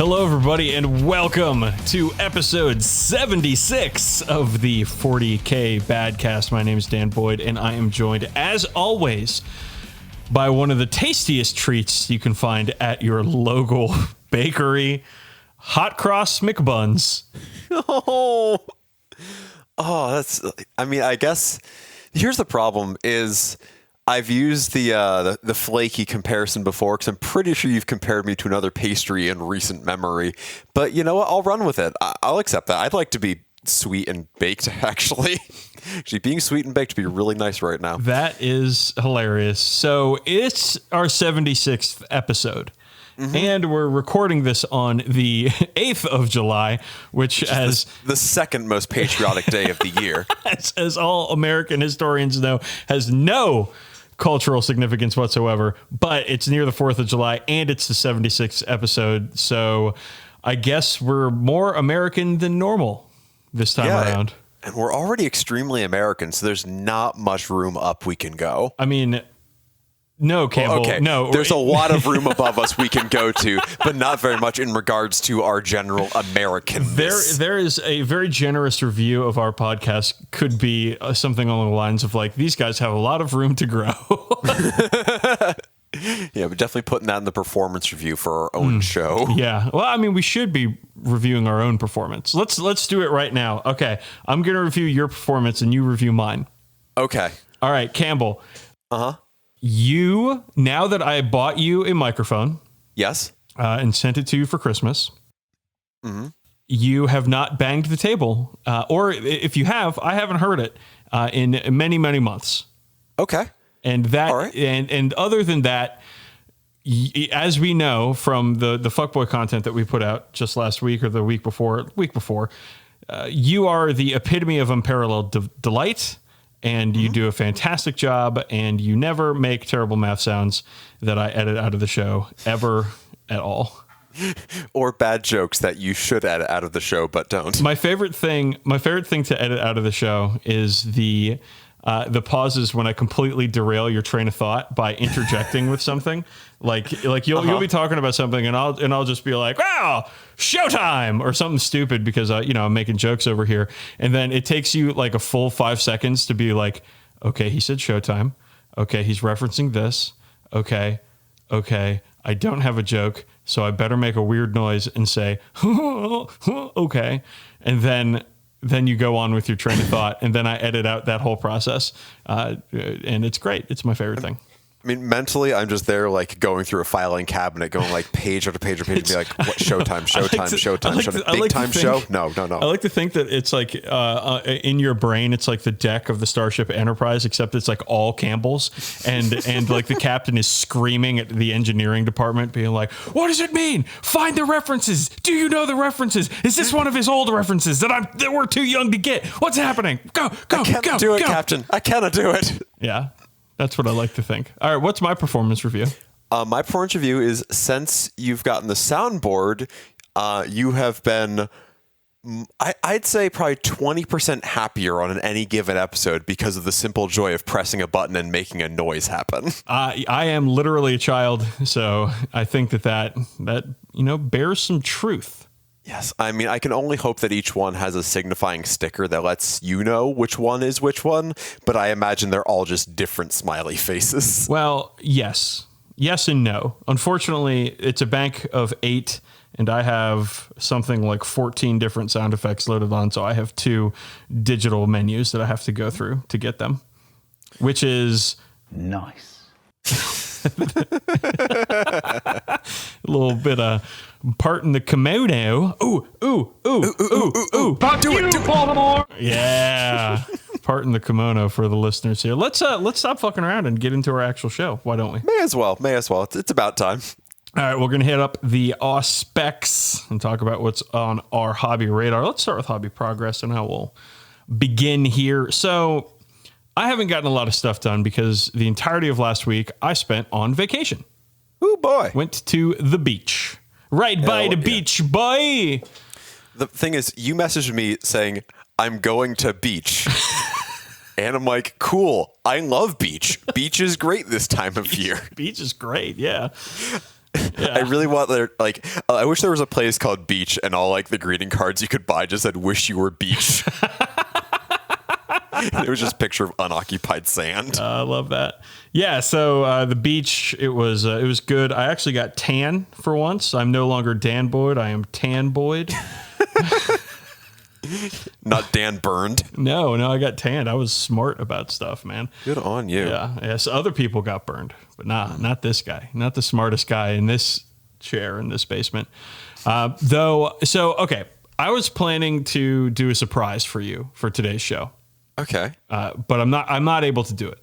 Hello, everybody, and welcome to episode 76 of the 40K Badcast. My name is Dan Boyd, and I am joined, as always, by one of the tastiest treats you can find at your local bakery, Hot Cross McBuns. That's. I mean, I guess here's the problem: is I've used the flaky comparison before because I'm pretty sure you've compared me to another pastry in recent memory. But you know what? I'll run with it. I'll accept that. I'd like to be sweet and baked, actually. Actually, being sweet and baked would be really nice right now. That is hilarious. So it's our 76th episode. Mm-hmm. And we're recording this on the 8th of July, which as the second most patriotic day of the year, as all American historians know, has no cultural significance whatsoever. But it's near the 4th of July, and it's the 76th episode. So I guess we're more American than normal this time around. And we're already extremely American, so there's not much room up we can go. I mean, no, Campbell. Okay. No, there's a lot of room above us we can go to, but not very much in regards to our general Americanness. There is a very generous review of our podcast. Could be something along the lines of like, these guys have a lot of room to grow. Yeah, we're definitely putting that in the performance review for our own show. Yeah. Well, I mean, we should be reviewing our own performance. Let's do it right now. Okay. I'm going to review your performance and you review mine. Okay. All right, Campbell. Uh-huh. Now that I bought you a microphone. Yes. And sent it to you for Christmas. Mm-hmm. You have not banged the table. Or if you have, I haven't heard it in many, many months. Okay. And that, right. and other than that, as we know from the fuckboy content that we put out just last week or the week before, you are the epitome of unparalleled delight, and you do a fantastic job, and you never make terrible math sounds that I edit out of the show ever at all. Or bad jokes that you should edit out of the show but don't. My favorite thing to edit out of the show is the pauses when I completely derail your train of thought by interjecting with something. Like you'll be talking about something and I'll just be like, wow, showtime, or something stupid because I'm making jokes over here. And then it takes you like a full 5 seconds to be like, okay, he said showtime. Okay, he's referencing this. Okay, I don't have a joke, so I better make a weird noise and say, okay. And then you go on with your train of thought, and then I edit out that whole process. And it's great. It's my favorite thing. I mean, mentally, I'm just there, like, going through a filing cabinet, going, like, page after page after page, and be like, what, showtime. Big time show? No. I like to think that it's like, in your brain, it's like the deck of the Starship Enterprise, except it's like all Campbells, and like the captain is screaming at the engineering department, being like, what does it mean? Find the references. Do you know the references? Is this one of his old references that we're too young to get? What's happening? Go, I can't do it, Captain. I cannot do it. Yeah. That's what I like to think. All right, what's my performance review? My performance review is, since you've gotten the soundboard, you have been, I'd say, probably 20% happier on any given episode because of the simple joy of pressing a button and making a noise happen. I am literally a child, so I think that bears some truth. Yes, I mean, I can only hope that each one has a signifying sticker that lets you know which one is which one, but I imagine they're all just different smiley faces. Well, yes. Yes and no. Unfortunately, it's a bank of 8, and I have something like 14 different sound effects loaded on, so I have 2 digital menus that I have to go through to get them, which is... nice. A little bit of part in the kimono. Ooh. Fuck you, Baltimore. Yeah. Part in the kimono for the listeners here. Let's stop fucking around and get into our actual show. Why don't we? May as well. It's about time. All right, we're going to hit up the specs and talk about what's on our hobby radar. Let's start with hobby progress and how we'll begin here. So I haven't gotten a lot of stuff done because the entirety of last week I spent on vacation. Oh, boy. Went to the beach. Right by the beach, boy. The thing is, you messaged me saying, I'm going to beach. And I'm like, cool. I love beach. Beach is great this time of year. Beach is great, yeah. I really want there, like, I wish there was a place called Beach and all like the greeting cards you could buy just said "Wish you were beach." It was just a picture of unoccupied sand. I love that. Yeah. So the beach, it was good. I actually got tan for once. I'm no longer Dan Boyd. I am Tan Boyd. Not Dan Burned. No, I got tanned. I was smart about stuff, man. Good on you. Yeah. Yes. Other people got burned, but not this guy. Not the smartest guy in this chair in this basement. Though. So okay, I was planning to do a surprise for you for today's show. Okay. But I'm not able to do it.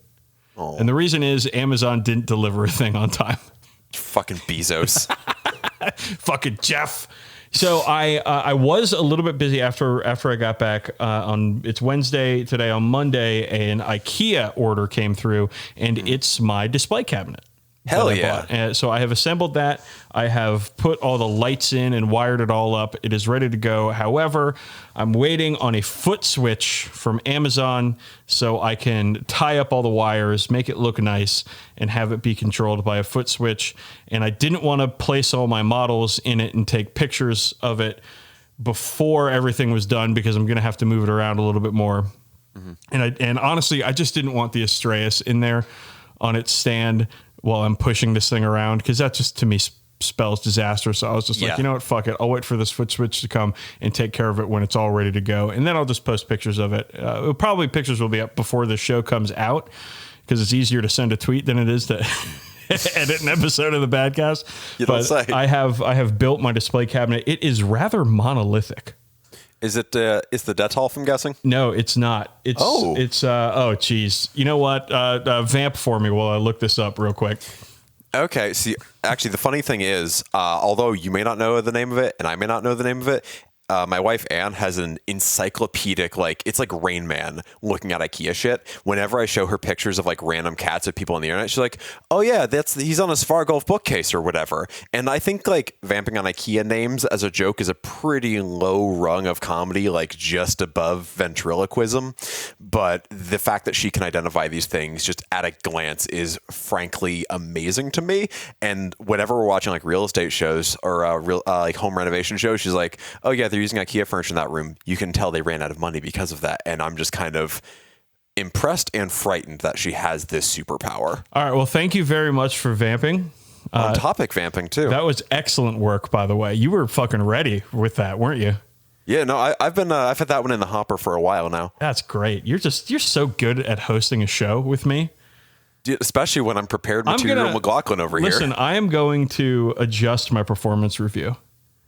Oh. And the reason is Amazon didn't deliver a thing on time. Fucking Bezos. Fucking Jeff. So I was a little bit busy after I got back it's Wednesday today. On Monday, an IKEA order came through, and it's my display cabinet. Hell yeah. And so I have assembled that. I have put all the lights in and wired it all up. It is ready to go. However, I'm waiting on a foot switch from Amazon so I can tie up all the wires, make it look nice, and have it be controlled by a foot switch. And I didn't want to place all my models in it and take pictures of it before everything was done because I'm going to have to move it around a little bit more. Mm-hmm. And honestly, I just didn't want the Astraeus in there on its stand while I'm pushing this thing around, because that just to me spells disaster. So I was just like, you know what, fuck it. I'll wait for this foot switch to come and take care of it when it's all ready to go. And then I'll just post pictures of it. Probably pictures will be up before the show comes out, because it's easier to send a tweet than it is to edit an episode of the Badcast. But I have built my display cabinet. It is rather monolithic. Is it is the Dettolf, I'm guessing? No, it's not. Geez. You know what? Vamp for me while I look this up real quick. Okay. See, actually, the funny thing is, although you may not know the name of it and I may not know the name of it, my wife Anne has an encyclopedic, like, it's like Rain Man looking at IKEA shit. Whenever I show her pictures of like random cats of people on the internet, she's like, "Oh yeah, he's on a Svargolf bookcase or whatever." And I think like vamping on IKEA names as a joke is a pretty low rung of comedy, like just above ventriloquism. But the fact that she can identify these things just at a glance is frankly amazing to me. And whenever we're watching like real estate shows or like home renovation shows, she's like, "Oh yeah, they're using IKEA furniture in that room. You can tell they ran out of money because of that." And I'm just kind of impressed and frightened that she has this superpower. All right. Well, thank you very much for vamping. On topic vamping too. That was excellent work, by the way. You were fucking ready with that, weren't you? Yeah, no, I've had that one in the hopper for a while now. That's great. You're so good at hosting a show with me. Especially when I'm prepared material McLaughlin over here. Listen, I am going to adjust my performance review.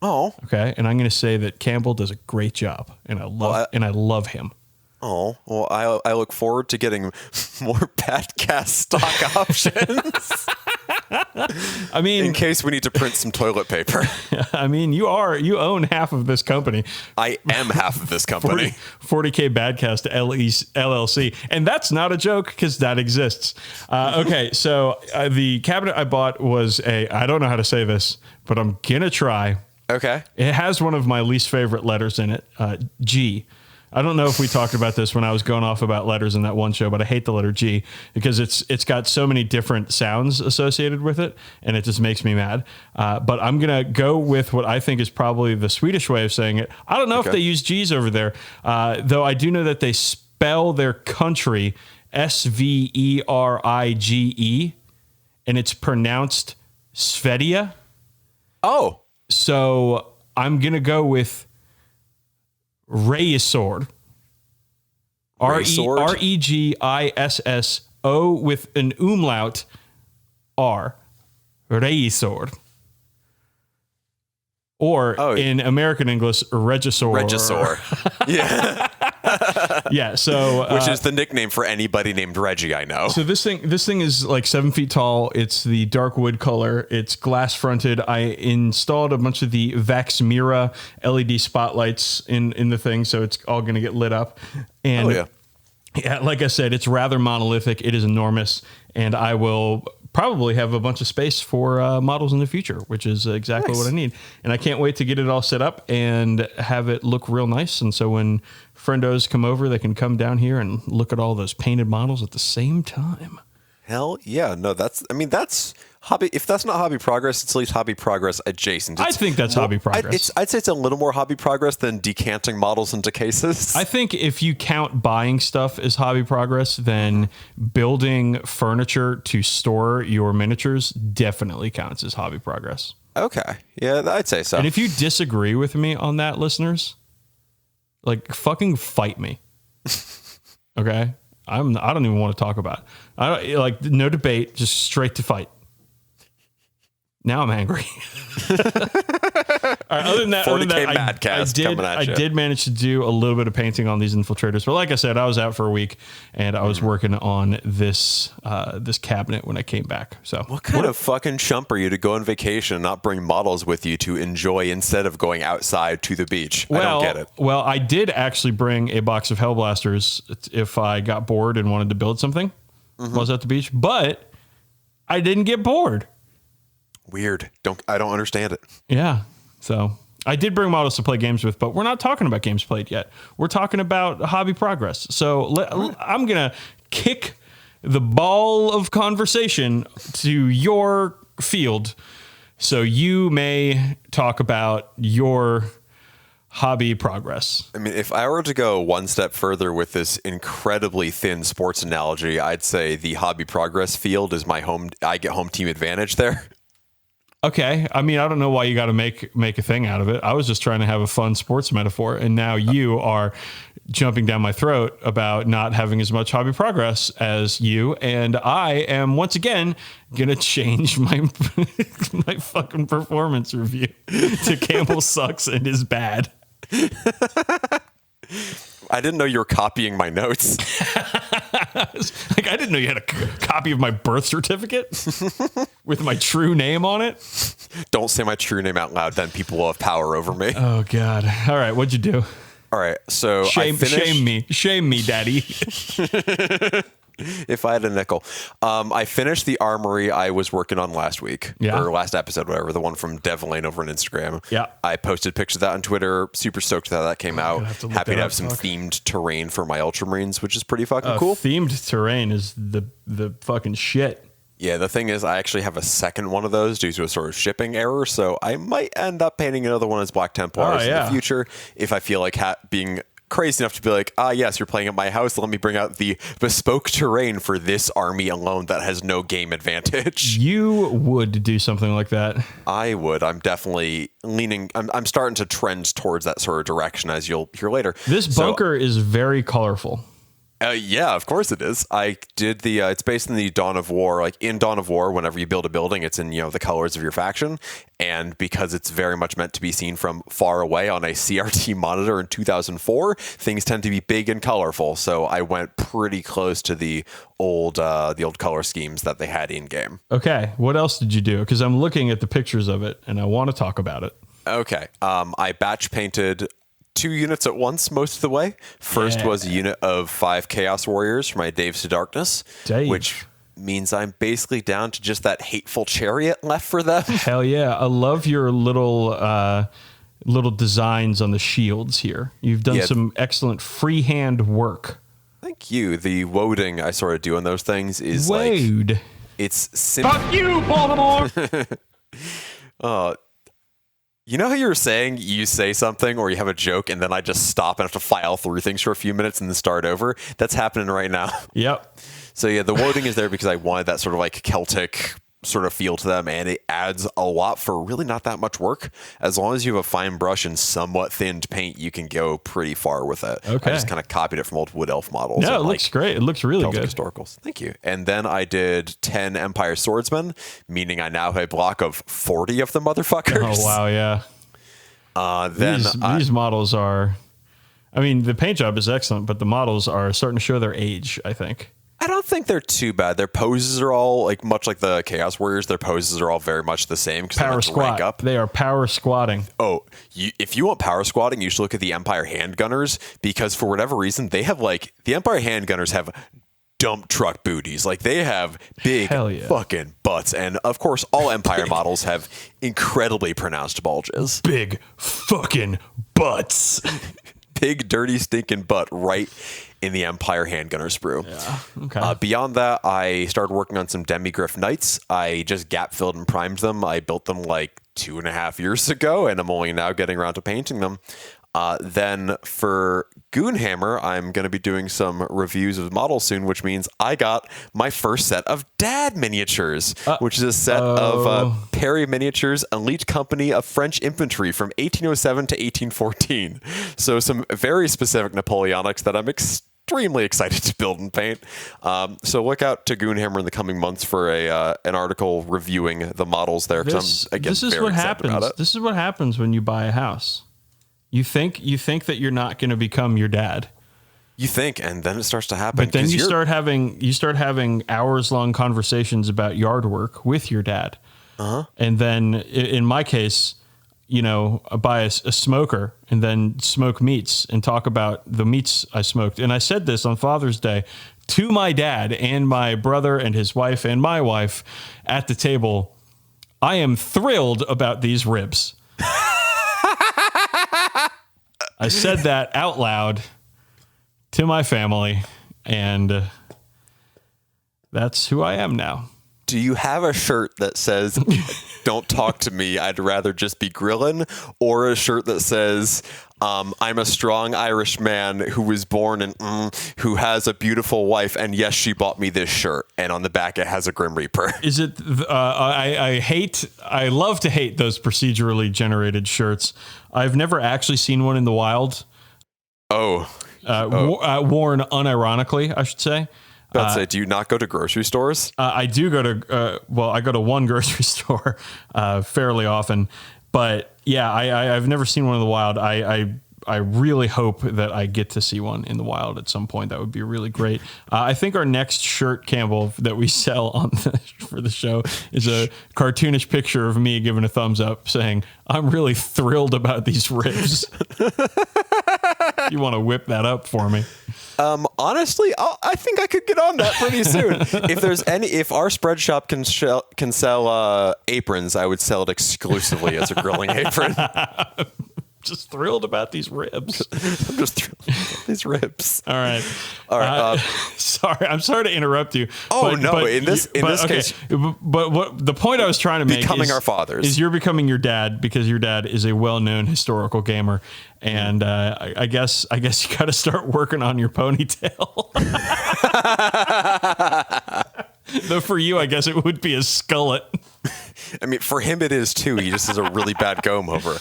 Oh, okay. And I'm going to say that Campbell does a great job, and I love him. Oh, well, I look forward to getting more Badcast stock options. I mean, in case we need to print some toilet paper. I mean, you own half of this company. I am half of this company. 40K Badcast LLC. And that's not a joke, because that exists. Okay. So the cabinet I bought was I don't know how to say this, but I'm going to try. Okay. It has one of my least favorite letters in it, G. I don't know if we talked about this when I was going off about letters in that one show, but I hate the letter G because it's got so many different sounds associated with it, and it just makes me mad. But I'm going to go with what I think is probably the Swedish way of saying it. I don't know if they use G's over there, though I do know that they spell their country Sverige, and it's pronounced Svedia. Oh. So I'm going to go with Regisord. Regisso with an umlaut R. Regisord. Or in American English, Regisor. Yeah. Yeah. So, which is the nickname for anybody named Reggie I know. So this thing is like 7 feet tall. It's the dark wood color. It's glass fronted. I installed a bunch of the Vax Mira LED spotlights in the thing, so it's all going to get lit up. And yeah, like I said, it's rather monolithic. It is enormous, and I will probably have a bunch of space for models in the future, which is exactly what I need. And I can't wait to get it all set up and have it look real nice. And so when friendos come over, they can come down here and look at all those painted models at the same time. Hell yeah. No, that's hobby. If that's not hobby progress, it's at least hobby progress adjacent. I think that's hobby progress. I'd say it's a little more hobby progress than decanting models into cases. I think if you count buying stuff as hobby progress, then building furniture to store your miniatures definitely counts as hobby progress. Okay. Yeah, I'd say so. And if you disagree with me on that, listeners, like fucking fight me. Okay? I don't even want to talk about it. No debate, just straight to fight. Now I'm angry. All right, other than that, I did manage to do a little bit of painting on these infiltrators. But like I said, I was out for a week and I was working on this cabinet when I came back. So what kind of fucking chump are you to go on vacation and not bring models with you to enjoy instead of going outside to the beach? I don't get it. Well, I did actually bring a box of Hellblasters if I got bored and wanted to build something while I was at the beach, but I didn't get bored. Weird. I don't understand it. Yeah. So I did bring models to play games with, but we're not talking about games played yet. We're talking about hobby progress. So I'm going to kick the ball of conversation to your field so you may talk about your hobby progress. I mean, if I were to go one step further with this incredibly thin sports analogy, I'd say the hobby progress field is my home. I get home team advantage there. Okay. I mean, I don't know why you got to make a thing out of it. I was just trying to have a fun sports metaphor. And now you are jumping down my throat about not having as much hobby progress as you. And I am once again going to change my fucking performance review to Campbell sucks and is bad. I didn't know you were copying my notes. Like, I didn't know you had a copy of my birth certificate with my true name on it. Don't say my true name out loud, then people will have power over me. Oh, God. All right, what'd you do? All right, so shame me, daddy. If I had a nickel. I finished the armory I was working on last week, or last episode, whatever, the one from Devlin over on Instagram. Yeah. I posted pictures of that on Twitter. Super stoked that came out. Happy to have some themed terrain for my Ultramarines, which is pretty fucking cool. Themed terrain is the fucking shit. Yeah, the thing is, I actually have a second one of those due to a sort of shipping error, so I might end up painting another one as Black Templars in the future if I feel like being crazy enough to be like, yes, you're playing at my house. Let me bring out the bespoke terrain for this army alone that has no game advantage. You would do something like that. I would. I'm definitely leaning. I'm starting to trend towards that sort of direction, as you'll hear later. This bunker is very colorful. Yeah, of course it is. I did the, it's based in the Dawn of War. Like in Dawn of War, whenever you build a building, it's in, the colors of your faction. And because it's very much meant to be seen from far away on a CRT monitor in 2004, things tend to be big and colorful. So I went pretty close to the old color schemes that they had in game. Okay. What else did you do? Because I'm looking at the pictures of it and I want to talk about it. Okay. I batch painted 2 units at once most of the way. First was a unit of 5 Chaos Warriors for my Daves to Darkness, which means I'm basically down to just that hateful chariot left for them. Hell yeah. I love your little designs on the shields here. You've done some excellent freehand work. Thank you. The woading I sort of do on those things is it's simple. Fuck you, Baltimore! You know how you were saying you say something or you have a joke and then I just stop and have to file through things for a few minutes and then start over? That's happening right now. Yep. So yeah, the woading is there because I wanted that sort of like Celtic sort of feel to them, and it adds a lot for really not that much work. As long as you have a fine brush and somewhat thinned paint, you can go pretty far with it. Okay. I just kind of copied it from old Wood Elf models. Yeah, it looks great. It looks really Celtic good. Historicals. Thank you. And then I did 10 Empire Swordsmen, meaning I now have a block of 40 of the motherfuckers. Oh, wow, yeah. These models are, I mean, the paint job is excellent, but the models are starting to show their age, I think. I don't think they're too bad. Their poses are all much like the Chaos Warriors. Their poses are all very much the same. Power squat. Up. They are power squatting. Oh, if you want power squatting, you should look at the Empire Handgunners, because for whatever reason, they have the Empire Handgunners have dump truck booties. They have big fucking butts. And of course, all Empire models have incredibly pronounced bulges. Big fucking butts. big, dirty, stinking butt right in the Empire handgunner sprue. Yeah. Okay. Beyond that, I started working on some Demigryph Knights. I just gap filled and primed them. I built them like 2.5 years ago, and I'm only now getting around to painting them. Then for Goonhammer, I'm going to be doing some reviews of models soon, which means I got my first set of Dad miniatures, which is a set of Perry miniatures, elite company of French infantry from 1807 to 1814. So some very specific Napoleonics that I'm extremely excited to build and paint. So look out to Goonhammer in the coming months for an article reviewing the models there. This is what happens. This is what happens when you buy a house. You think that you're not going to become your dad. You think, and then it starts to happen. But then you start having hours-long conversations about yard work with your dad. And then in my case, I buy a smoker and then smoke meats and talk about the meats I smoked. And I said this on Father's Day to my dad and my brother and his wife and my wife at the table. I am thrilled about these ribs. I said that out loud to my family, and that's who I am now. Do you have a shirt that says, "Don't talk to me, I'd rather just be grilling," or a shirt that says, "I'm a strong Irish man who was born in who has a beautiful wife, and yes, she bought me this shirt," and on the back it has a Grim Reaper? Is it? I love to hate those procedurally generated shirts. I've never actually seen one in the wild. Worn unironically, I should say. Do you not go to grocery stores? I do go to, I go to one grocery store fairly often. But yeah, I've never seen one in the wild. I really hope that I get to see one in the wild at some point. That would be really great. I think our next shirt, Campbell, that we sell for the show is a cartoonish picture of me giving a thumbs up saying, "I'm really thrilled about these ribs." You want to whip that up for me? Honestly, I think I could get on that pretty soon. If our spread shop can sell aprons, I would sell it exclusively as a grilling apron. Just thrilled about these ribs. I'm just thrilled about these ribs. All right. I'm sorry to interrupt you. In this case. But what the point I was trying to make becoming our fathers is you're becoming your dad because your dad is a well-known historical gamer. And I guess you got to start working on your ponytail. Though for you, I guess it would be a skullet. I mean, for him it is too. He just has a really bad comb over.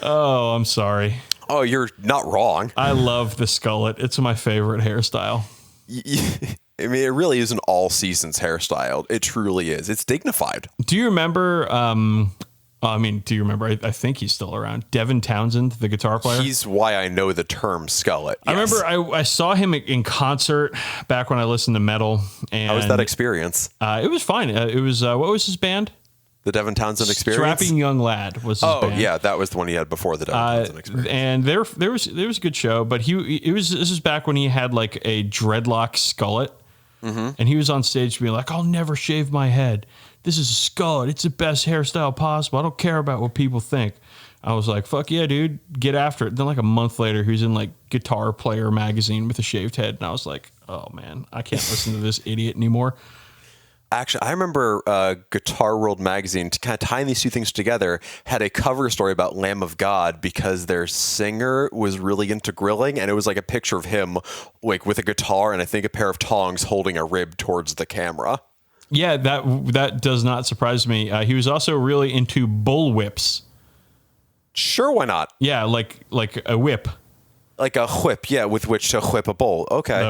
Oh, I'm sorry. Oh, you're not wrong. I love the skullet. It's my favorite hairstyle. I mean, it really is an all seasons hairstyle. It truly is. It's dignified. Do you remember? Do you remember? I think he's still around. Devin Townsend, the guitar player. He's why I know the term skullet. Yes. I remember I saw him in concert back when I listened to metal. And how was that experience? It was fine. It was what was his band? The Devin Townsend Experience? Strapping Young Lad was his band. Yeah, that was the one he had before the Devin Townsend Experience. And there was a good show, but this was back when he had like a dreadlock skullet. Mm-hmm. And he was on stage being like, "I'll never shave my head. This is a skullet. It's the best hairstyle possible. I don't care about what people think." I was like, "Fuck yeah, dude, get after it." Then like a month later, he was in like Guitar Player magazine with a shaved head. And I was like, "Oh man, I can't listen to this idiot anymore." Actually, I remember Guitar World magazine, to kind of tying these two things together, had a cover story about Lamb of God because their singer was really into grilling, and it was like a picture of him like with a guitar and I think a pair of tongs holding a rib towards the camera. Yeah, that does not surprise me. He was also really into bull whips. Sure, why not? Yeah, like a whip. Like a whip, yeah, with which to whip a bull. Okay.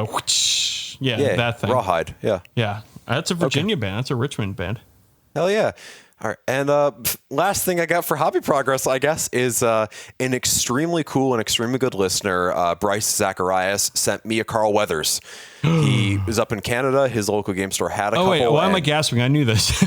Yeah, that thing. Rawhide, yeah. Yeah. That's a Virginia band. That's a Richmond band. Hell yeah. All right. And last thing I got for Hobby Progress, I guess, is an extremely cool and extremely good listener, Bryce Zacharias, sent me a Carl Weathers. He was up in Canada. His local game store had a couple. Oh, wait. Why am I gasping? I knew this.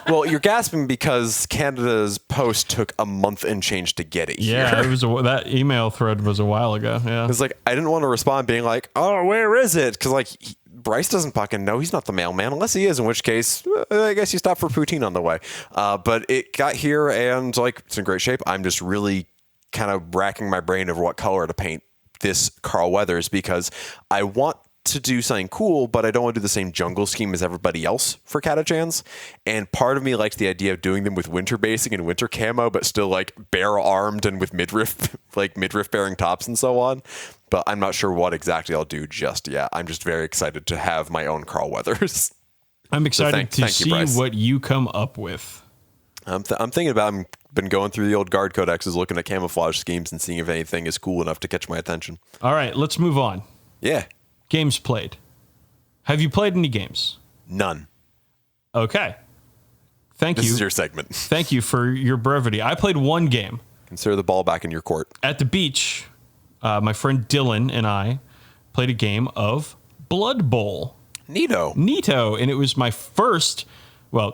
Well, you're gasping because Canada's post took a month and change to get it here. Yeah, that email thread was a while ago. Yeah. It's like, I didn't want to respond being like, "Oh, where is it?" Because like, Bryce doesn't fucking know. He's not the mailman, unless he is, in which case, I guess you stop for poutine on the way. But it got here and like, it's in great shape. I'm just really kind of racking my brain of what color to paint this Carl Weathers because I want to do something cool, but I don't want to do the same jungle scheme as everybody else for Catachans. And part of me likes the idea of doing them with winter basing and winter camo, but still like bare armed and with midriff, like midriff bearing tops and so on. But I'm not sure what exactly I'll do just yet. I'm just very excited to have my own Carl Weathers. I'm excited to see what you come up with. I'm thinking about, I've been going through the old guard codexes, looking at camouflage schemes and seeing if anything is cool enough to catch my attention. All right, let's move on. Yeah. Games played. Have you played any games? None. Okay. Thank you. This is your segment. Thank you for your brevity. I played one game. Consider the ball back in your court. At the beach, my friend Dylan and I played a game of Blood Bowl. Neato. And it was my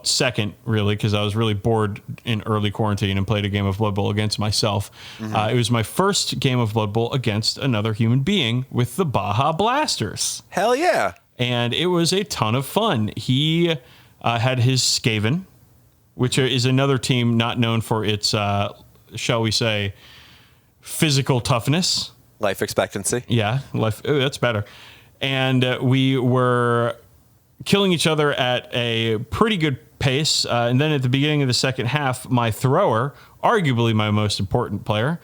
second, really, because I was really bored in early quarantine and played a game of Blood Bowl against myself. It was my first game of Blood Bowl against another human being with the Baja Blasters. Hell yeah. And it was a ton of fun. He had his Skaven, which is another team not known for its, shall we say, physical toughness. Life expectancy. Yeah, life. Oh, that's better. And we were killing each other at a pretty good pace. And then at the beginning of the second half, my thrower, arguably my most important player,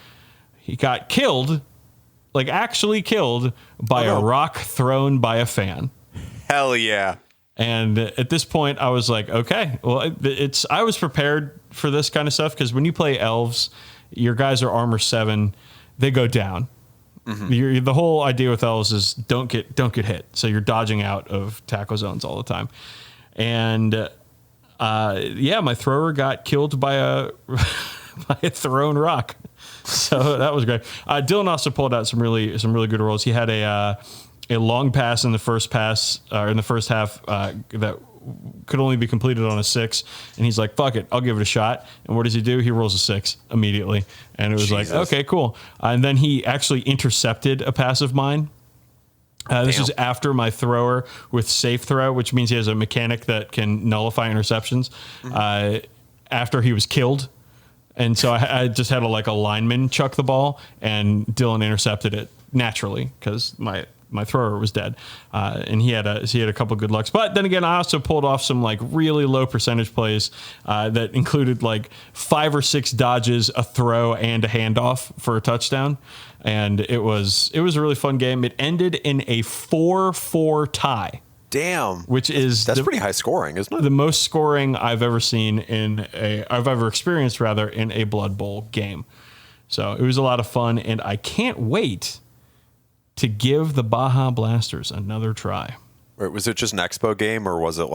he got killed, like actually killed, by a rock thrown by a fan. Hell yeah. And at this point, I was like, okay, well, I was prepared for this kind of stuff because when you play elves, your guys are armor 7, they go down. The whole idea with elves is don't get hit, so you're dodging out of tackle zones all the time. And my thrower got killed by a by a thrown rock, so that was great. Dylan also pulled out some really good rolls. He had a long pass in the first half that could only be completed on a 6, and he's like, fuck it, I'll give it a shot. And what does he do? He rolls a 6 immediately, and it was like, okay, cool. And then he actually intercepted a pass of mine. This is after my thrower with safe throw, which means he has a mechanic that can nullify interceptions, after he was killed. And so I just had a lineman chuck the ball, and Dylan intercepted it naturally because my thrower was dead, and he had a couple good lucks. But then again, I also pulled off some really low percentage plays that included 5 or 6 dodges, a throw, and a handoff for a touchdown. And it was a really fun game. It ended in a 4-4 tie. Damn, that's pretty high scoring, isn't it? The most scoring I've ever experienced in a Blood Bowl game. So it was a lot of fun, and I can't wait to give the Baja Blasters another try. Was it just an expo game, or was it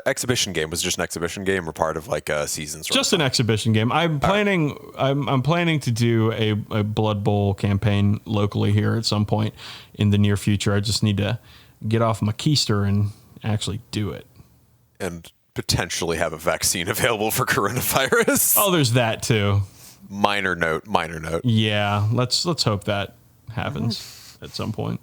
exhibition game? Was it just an exhibition game, or part of a season? Just an exhibition game. I'm planning to do a Blood Bowl campaign locally here at some point in the near future. I just need to get off my keister and actually do it, and potentially have a vaccine available for coronavirus. Oh, there's that too. Minor note. Yeah, let's hope that happens at some point.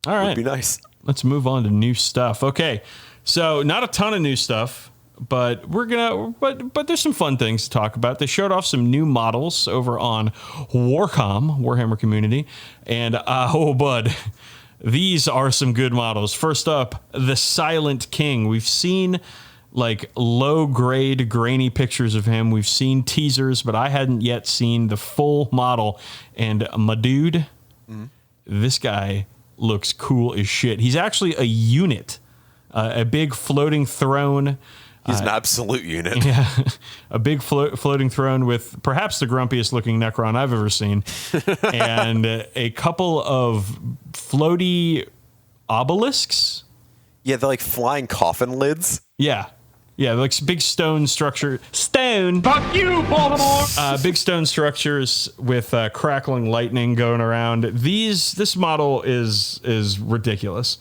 All right. Would be nice. Let's move on to new stuff. Okay. So not a ton of new stuff, but but there's some fun things to talk about. They showed off some new models over on Warhammer Community. And bud, these are some good models. First up, the Silent King. We've seen low grade grainy pictures of him. We've seen teasers, but I hadn't yet seen the full model. And my dude, this guy looks cool as shit. He's actually a unit, a big floating throne. He's an absolute unit. Yeah, a big floating throne with perhaps the grumpiest looking Necron I've ever seen, and a couple of floaty obelisks. Yeah, they're flying coffin lids. Yeah, big stone structure. Fuck you, Baltimore! Big stone structures with crackling lightning going around. This model is ridiculous.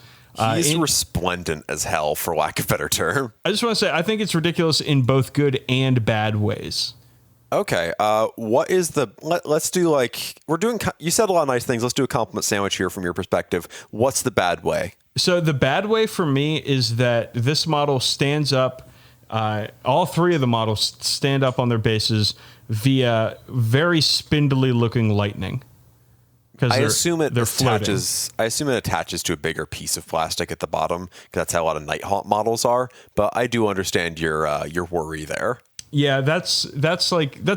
He's resplendent as hell, for lack of a better term. I just want to say, I think it's ridiculous in both good and bad ways. Okay, what is let's do we're doing, you said a lot of nice things. Let's do a compliment sandwich here from your perspective. What's the bad way? So the bad way for me is that this model stands up. All 3 of the models stand up on their bases via very spindly looking lightning. because I assume it floating. attaches to a bigger piece of plastic at the bottom, because that's how a lot of Nighthawk models are. But I do understand your worry there. Yeah, that's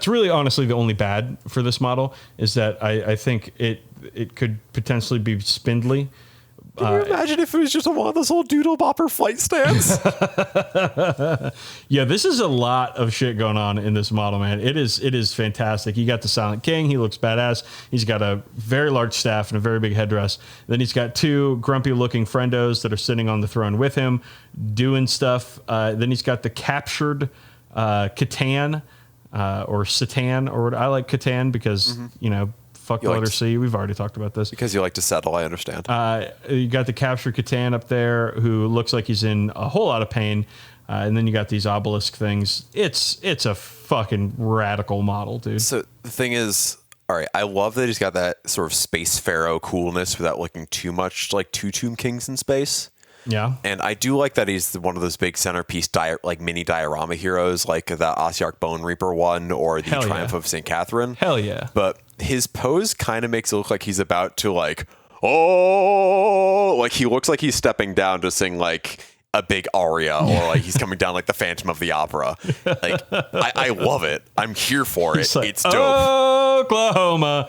really honestly the only bad for this model is that I think it could potentially be spindly. Can you imagine if it was just one of those old doodle bopper flight stands? Yeah, this is a lot of shit going on in this model, man. It is fantastic. You got the Silent King. He looks badass. He's got a very large staff and a very big headdress. Then he's got two grumpy-looking friendos that are sitting on the throne with him, doing stuff. Then he's got the captured Catan or Satan, or I like Catan because, fuck the letter C. We've already talked about this. Because you like to settle, I understand. You got the captured Catan up there who looks like he's in a whole lot of pain. And then you got these obelisk things. It's a fucking radical model, dude. So the thing is, all right, I love that he's got that sort of space pharaoh coolness without looking too much like two Tomb Kings in space. Yeah. And I do like that he's one of those big centerpiece mini diorama heroes like the Ossiarch Bone Reaper one or the Triumph of St. Catherine. Hell yeah. But his pose kind of makes it look like he's about to like he looks like he's stepping down to sing like a big aria or like he's coming down like the Phantom of the Opera. Like I love it. I'm here for it. Like, it's dope. Oklahoma.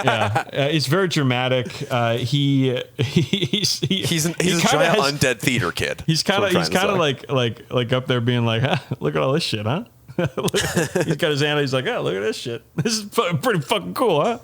Yeah, it's very dramatic. He's a giant undead theater kid. He's kind of like up there being like, look at all this shit, huh? He's got his hand. He's like, look at this shit. This is pretty fucking cool, huh?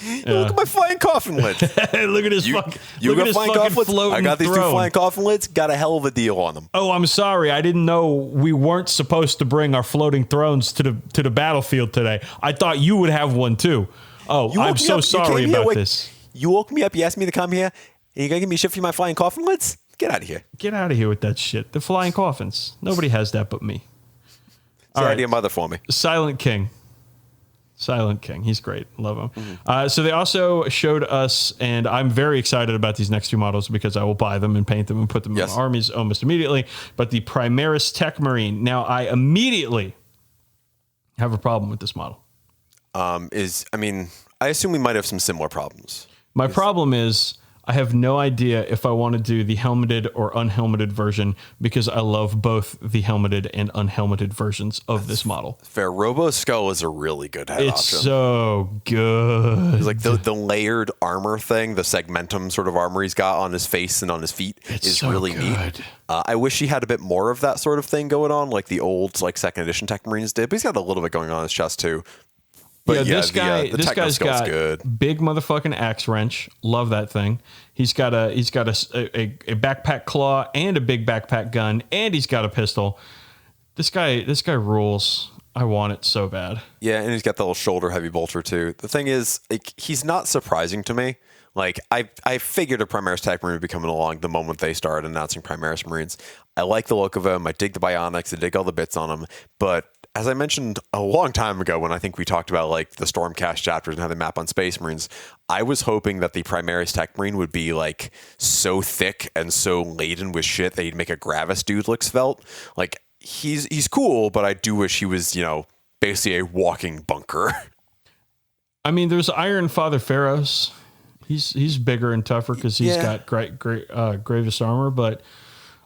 Yeah. Look at my flying coffin lids. Look at his flying coffin lids. I got these two flying coffin lids. Got a hell of a deal on them. Oh, I'm sorry. I didn't know we weren't supposed to bring our floating thrones to the battlefield today. I thought you would have one too. Oh, I'm so sorry about this. You woke me up. You asked me to come here, and you're gonna give me shit for my flying coffin lids? Get out of here. Get out of here with that shit. The flying coffins. Nobody has that but me. All right, idea mother for me. Silent King. He's great. Love him. Mm-hmm. So they also showed us, and I'm very excited about these next two models because I will buy them and paint them and put them in my armies almost immediately. But the Primaris Tech Marine. Now, I immediately have a problem with this model. I assume we might have some similar problems. My problem is I have no idea if I want to do the helmeted or unhelmeted version because I love both the helmeted and unhelmeted versions of this model. Fair. Robo Skull is a really good head option. It's so good. It's like the layered armor thing, the segmentum sort of armor he's got on his face and on his feet is so really neat. I wish he had a bit more of that sort of thing going on, like the old second edition Tech Marines did. But he's got a little bit going on his chest too. But this guy's got good. Big motherfucking axe wrench. Love that thing. He's got a backpack claw and a big backpack gun, and he's got a pistol. This guy rules. I want it so bad. Yeah, and he's got the little shoulder heavy bolter too. The thing is, he's not surprising to me. Like I figured a Primaris Tech Marine would be coming along the moment they started announcing Primaris Marines. I like the look of him. I dig the bionics. I dig all the bits on him. But as I mentioned a long time ago when I think we talked about the Stormcast chapters and how they map on Space Marines, I was hoping that the Primaris Tech Marine would be so thick and so laden with shit that he'd make a Gravis dude look svelte. He's cool, but I do wish he was, basically a walking bunker. I mean, there's Iron Father Pharaohs. He's bigger and tougher because he's got great Gravis armor, but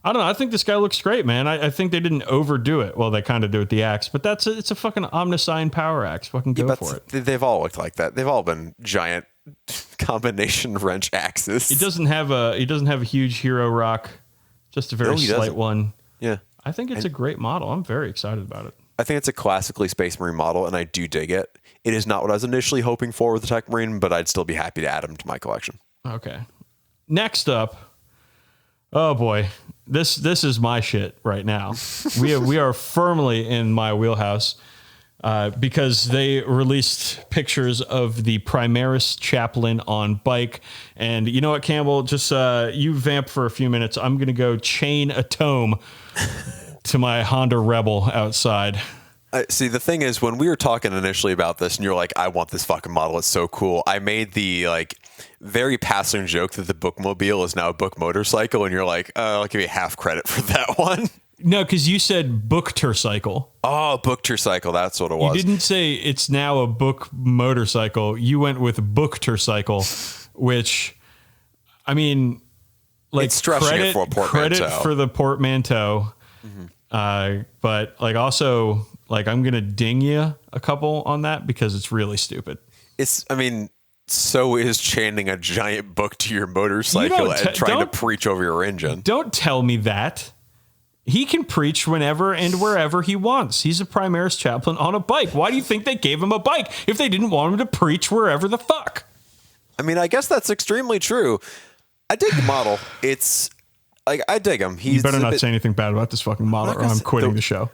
I don't know. I think this guy looks great, man. I think they didn't overdo it. Well, they kind of do with the axe, but it's a fucking Omnisign power axe. Fucking go for it. They've all looked like that. They've all been giant combination wrench axes. He doesn't have a huge hero rock, just a very slight one. Yeah. I think it's a great model. I'm very excited about it. I think it's a classically Space Marine model, and I do dig it. It is not what I was initially hoping for with the Tech Marine, but I'd still be happy to add him to my collection. Okay. Next up, oh boy, this is my shit right now. We are firmly in my wheelhouse because they released pictures of the Primaris chaplain on bike, and you know what, Campbell? Just you vamp for a few minutes. I'm gonna go chain a tome to my Honda Rebel outside. See, the thing is, when we were talking initially about this, and you're like, I want this fucking model, it's so cool. I made the very passing joke that the Bookmobile is now a book motorcycle, and you're like, I'll give you half credit for that one. No, because you said Booktercycle. Oh, Booktercycle. That's what it was. You didn't say it's now a book motorcycle. You went with Booktercycle, which, I mean, like, it's stretching it for a portmanteau. Credit for the portmanteau. But like, also, like, I'm going to ding you a couple on that because it's really stupid. So is chaining a giant book to your motorcycle and trying to preach over your engine. Don't tell me that. He can preach whenever and wherever he wants. He's a Primaris chaplain on a bike. Why do you think they gave him a bike if they didn't want him to preach wherever the fuck? I mean, I guess that's extremely true. I dig the model. It's like, I dig him. You better not say anything bad about this fucking model or I'm quitting the show.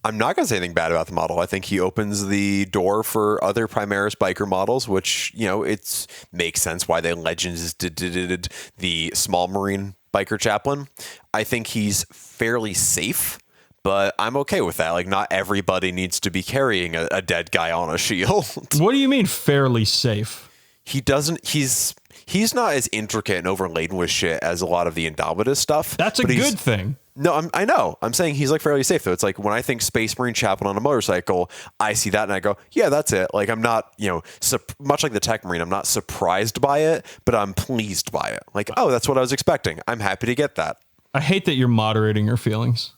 I'm not going to say anything bad about the model. I think he opens the door for other Primaris biker models, which, it makes sense why they Legends did the small marine biker chaplain. I think he's fairly safe, but I'm okay with that. Like, not everybody needs to be carrying a dead guy on a shield. What do you mean fairly safe? He's not as intricate and overladen with shit as a lot of the Indomitus stuff. That's a good thing. No, I know. I'm saying he's like fairly safe though. It's like when I think Space Marine chaplain on a motorcycle, I see that and I go, yeah, that's it. Like, I'm not, much like the Tech Marine, I'm not surprised by it, but I'm pleased by it. Like, oh, that's what I was expecting. I'm happy to get that. I hate that you're moderating your feelings.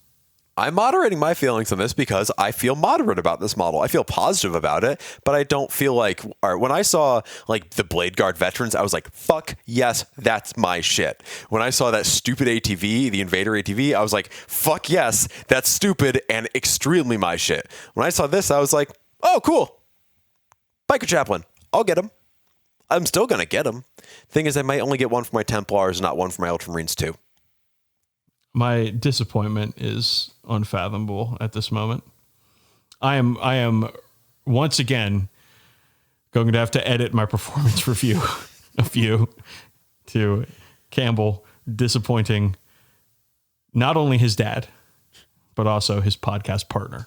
I'm moderating my feelings on this because I feel moderate about this model. I feel positive about it, but I don't feel like, all right, when I saw like the Blade Guard veterans, I was like, fuck yes, that's my shit. When I saw that stupid ATV, the Invader ATV, I was like, fuck yes, that's stupid and extremely my shit. When I saw this, I was like, oh, cool. Biker Chaplain. I'll get him. I'm still going to get him. Thing is, I might only get one for my Templars, not one for my Ultramarines too. My disappointment is unfathomable at this moment. I am once again going to have to edit my performance review of you to Campbell disappointing not only his dad, but also his podcast partner.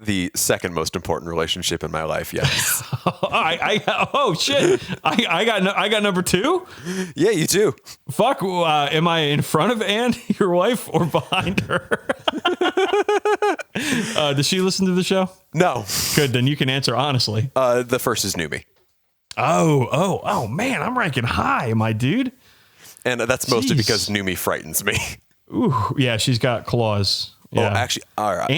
The second most important relationship in my life, yes. Oh shit! I got number two. Yeah, you do. Fuck. Am I in front of Anne, your wife, or behind her? Does she listen to the show? No. Good. Then you can answer honestly. The first is Numi. Oh man! I'm ranking high, my dude. And that's mostly because Numi frightens me. Ooh, yeah, she's got claws. Yeah. Oh, actually, all right.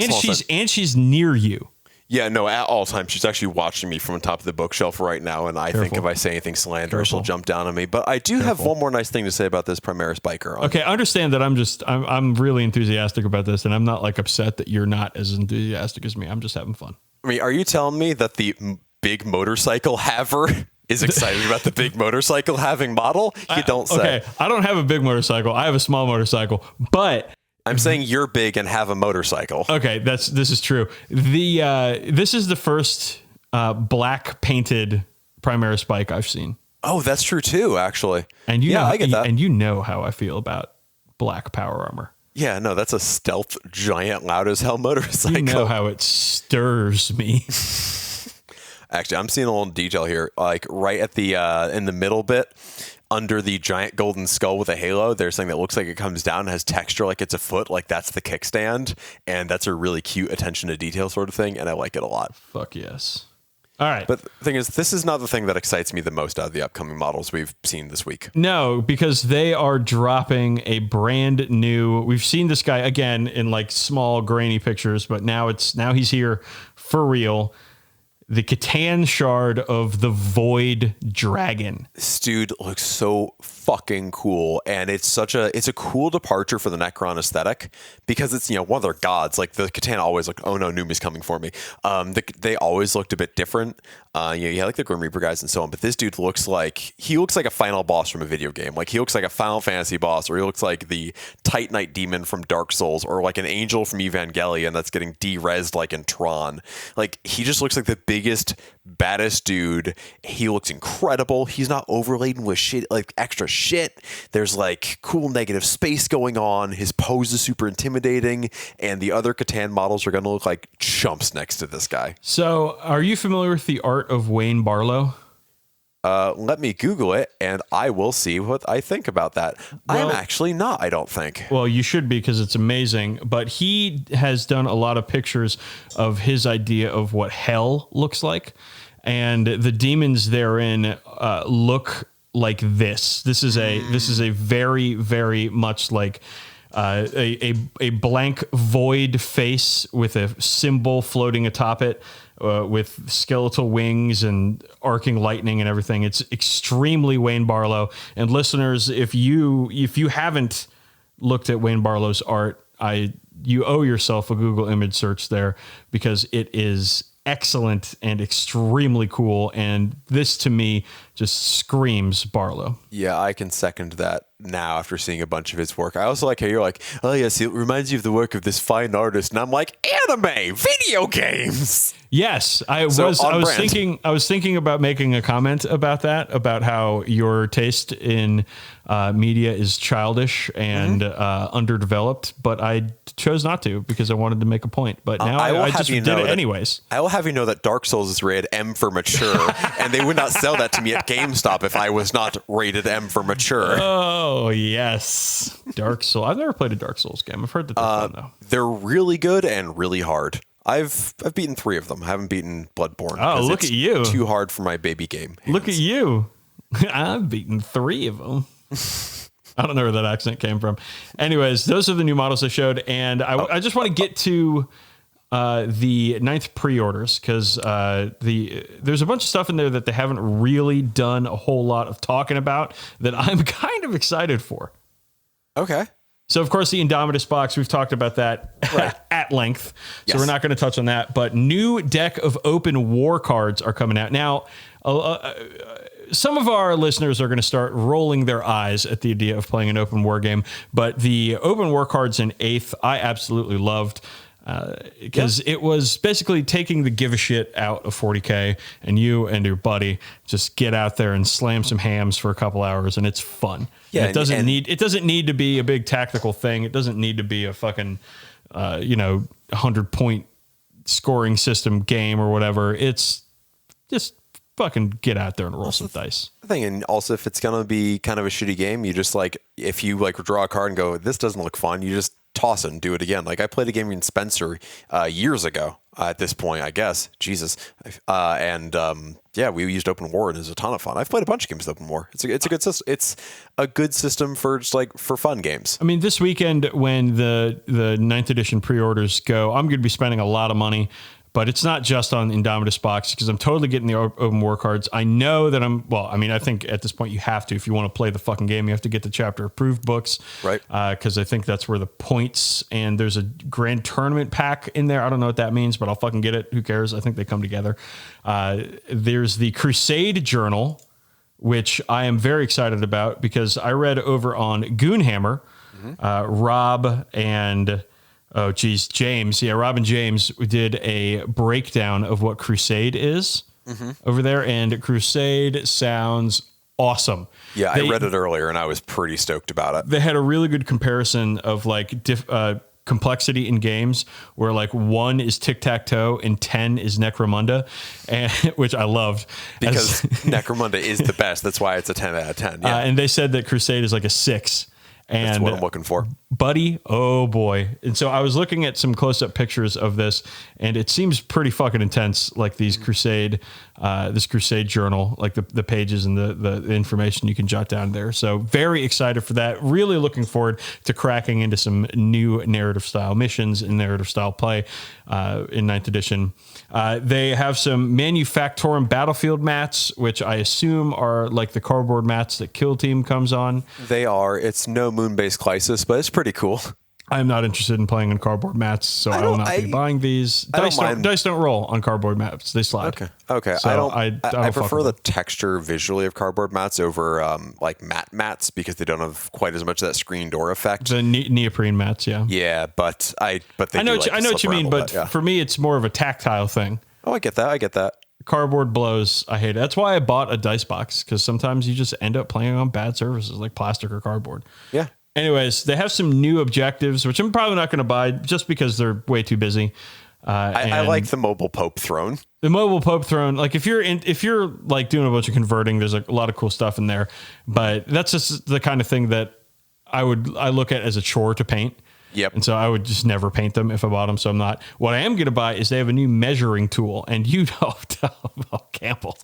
And she's near you. Yeah, no, at all times. She's actually watching me from on top of the bookshelf right now, and I think if I say anything slanderous, she'll jump down on me. But I do have one more nice thing to say about this Primaris biker. Okay, understand that I'm really enthusiastic about this, and I'm not like upset that you're not as enthusiastic as me. I'm just having fun. I mean, are you telling me that the big motorcycle haver is excited about the big motorcycle having model? You don't say. Okay, I don't have a big motorcycle. I have a small motorcycle, but I'm saying you're big and have a motorcycle. Okay, this is true. This is the first black painted Primaris bike I've seen. Oh, that's true too, actually. And I get that. And you know how I feel about black power armor. Yeah, no, that's a stealth giant loud as hell motorcycle. You know how it stirs me. Actually, I'm seeing a little detail here, like right at the in the middle bit. Under the giant golden skull with a halo, there's something that looks like it comes down and has texture like it's a foot, like that's the kickstand, and that's a really cute attention to detail sort of thing, and I like it a lot. Fuck yes. All right. But the thing is, this is not the thing that excites me the most out of the upcoming models we've seen this week. No, because they are dropping a brand new, we've seen this guy again in like small grainy pictures, but now he's here for real. The Catan shard of the Void Dragon. This dude looks so fucking cool, and it's a cool departure for the Necron aesthetic because it's one of their gods. Like the Catan always look, oh no, Numi's coming for me. They always looked a bit different. You had like the Grim Reaper guys and so on, but this dude looks like a final boss from a video game. Like he looks like a Final Fantasy boss, or he looks like the Titanite demon from Dark Souls, or like an angel from Evangelion that's getting de-rezzed like in Tron. Like he just looks like the biggest, baddest dude. He looks incredible. He's not overladen with shit, like extra shit. There's like cool negative space going on. His pose is super intimidating, and the other Catan models are going to look like chumps next to this guy. So, are you familiar with the art of Wayne Barlow? Let me Google it, and I will see what I think about that. I am actually not, I don't think. Well, you should be, because it's amazing. But he has done a lot of pictures of his idea of what hell looks like. And the demons therein look like this. This is a very, very much like a blank void face with a symbol floating atop it. With skeletal wings and arcing lightning and everything. It's extremely Wayne Barlow. And listeners, if you haven't looked at Wayne Barlow's art, you owe yourself a Google image search there, because it is excellent and extremely cool. And this, to me, just screams Barlow. Yeah, I can second that now after seeing a bunch of his work. I also like how you're like, oh yes, it reminds you of the work of this fine artist, and I'm like, anime, video games. Yes, I was thinking about making a comment about that, about how your taste in media is childish and underdeveloped, but I chose not to because I wanted to make a point. But now I just did it anyways. I will have you know that Dark Souls is rated M for mature, and they would not sell that to me at GameStop if I was not rated M for mature. Oh yes, Dark Souls. I've never played a Dark Souls game. I've heard that they're fun though. They're really good and really hard. I've beaten 3 of them. I haven't beaten Bloodborne. Oh, look at you! Too hard for my baby game hands. Look at you! I've beaten 3 of them. I don't know where that accent came from. Anyways, those are the new models I showed, and I just want to get to the 9th pre-orders, because there's a bunch of stuff in there that they haven't really done a whole lot of talking about that I'm kind of excited for. Okay. So, of course, the Indomitus box, we've talked about that at length. So we're not going to touch on that. But new deck of open war cards are coming out. Now, some of our listeners are going to start rolling their eyes at the idea of playing an open war game. But the open war cards in 8th, I absolutely loved. Because it was basically taking the give a shit out of 40K, and you and your buddy just get out there and slam some hams for a couple hours, and it's fun. Yeah, it doesn't need to be a big tactical thing. It doesn't need to be a fucking 100-point scoring system game or whatever. It's just fucking get out there and roll some dice. Thing, and also if it's gonna be kind of a shitty game, you just if you draw a card and go, this doesn't look fun, you just toss it and do it again. Like I played a game in Spencer years ago at this point, I guess. Jesus. We used Open War, and it was a ton of fun. I've played a bunch of games with Open War. It's a good system. It's a good system for just for fun games. I mean, this weekend when the 9th edition pre-orders go, I'm going to be spending a lot of money. But it's not just on Indomitus box, because I'm totally getting the open war cards. I know that I think at this point you have to, if you want to play the fucking game, you have to get the chapter approved books. Right. Because I think that's where the points, and there's a grand tournament pack in there. I don't know what that means, but I'll fucking get it. Who cares? I think they come together. There's the Crusade Journal, which I am very excited about, because I read over on Goonhammer, Rob and... Oh, geez, James. Yeah, Rob and James did a breakdown of what Crusade is over there, and Crusade sounds awesome. Yeah, I read it earlier, and I was pretty stoked about it. They had a really good comparison of complexity in games, where 1 is tic-tac-toe and 10 is Necromunda, and which I loved. Because Necromunda is the best. That's why it's a 10 out of 10. Yeah. And they said that Crusade is a 6. And that's what I'm looking for. Buddy, oh boy. And so I was looking at some close-up pictures of this, and it seems pretty fucking intense, like these Crusade, this Crusade journal, like the pages and the information you can jot down there. So very excited for that. Really looking forward to cracking into some new narrative style missions and narrative style play in 9th edition. They have some Manufactorum Battlefield mats, which I assume are like the cardboard mats that Kill Team comes on. They are. It's no Moon-based Crisis, but it's pretty cool. I'm not interested in playing on cardboard mats, so I will not be buying these. Dice don't roll on cardboard mats; they slide. Okay. So I prefer the texture visually of cardboard mats over matte mats, because they don't have quite as much of that screen door effect. The neoprene mats, yeah. Yeah, but I know what you mean, but for me, it's more of a tactile thing. Oh, I get that. Cardboard blows. I hate it. That's why I bought a dice box, because sometimes you just end up playing on bad surfaces like plastic or cardboard. Yeah. Anyways, they have some new objectives, which I'm probably not going to buy just because they're way too busy. I like the mobile Pope throne. The mobile Pope throne, like if you're like doing a bunch of converting, there's a lot of cool stuff in there, but that's just the kind of thing that I look at as a chore to paint. Yep. And so I would just never paint them if I bought them. So I'm not. What I am going to buy is they have a new measuring tool, and you know, Campbell,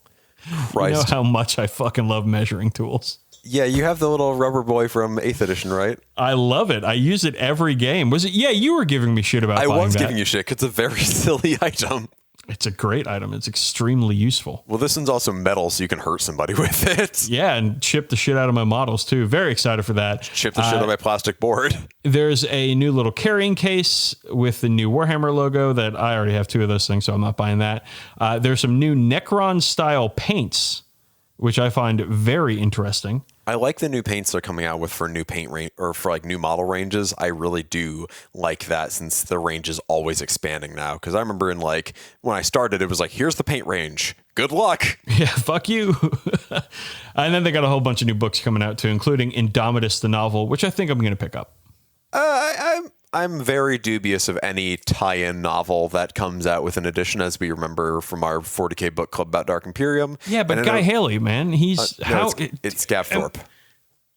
Christ. you know how much I fucking love measuring tools. Yeah, you have the little rubber boy from 8th edition, right? I love it. I use it every game. Was it? Yeah, you were giving me shit about. I buying was that. giving you shit 'cause it's a very silly item. It's a great item. It's extremely useful. Well, this one's also metal, so you can hurt somebody with it. Yeah, and chip the shit out of my models too. Very excited for that. Chip the shit out of my plastic board. There's a new little carrying case with the new Warhammer logo that I already have 2 of those things, so I'm not buying that. There's some new Necron style paints, which I find very interesting. I like the new paints they're coming out with for new paint range or for like new model ranges. I really do like that since the range is always expanding now. Because I remember in like when I started, it was like, here's the paint range. Good luck. Yeah, fuck you. And then they got a whole bunch of new books coming out too, including Indomitus the novel, which I think I'm going to pick up. I'm very dubious of any tie-in novel that comes out with an edition, as we remember from our 40K book club about Dark Imperium. Yeah, but Guy Haley, man, he's no, it's Gav Thorpe.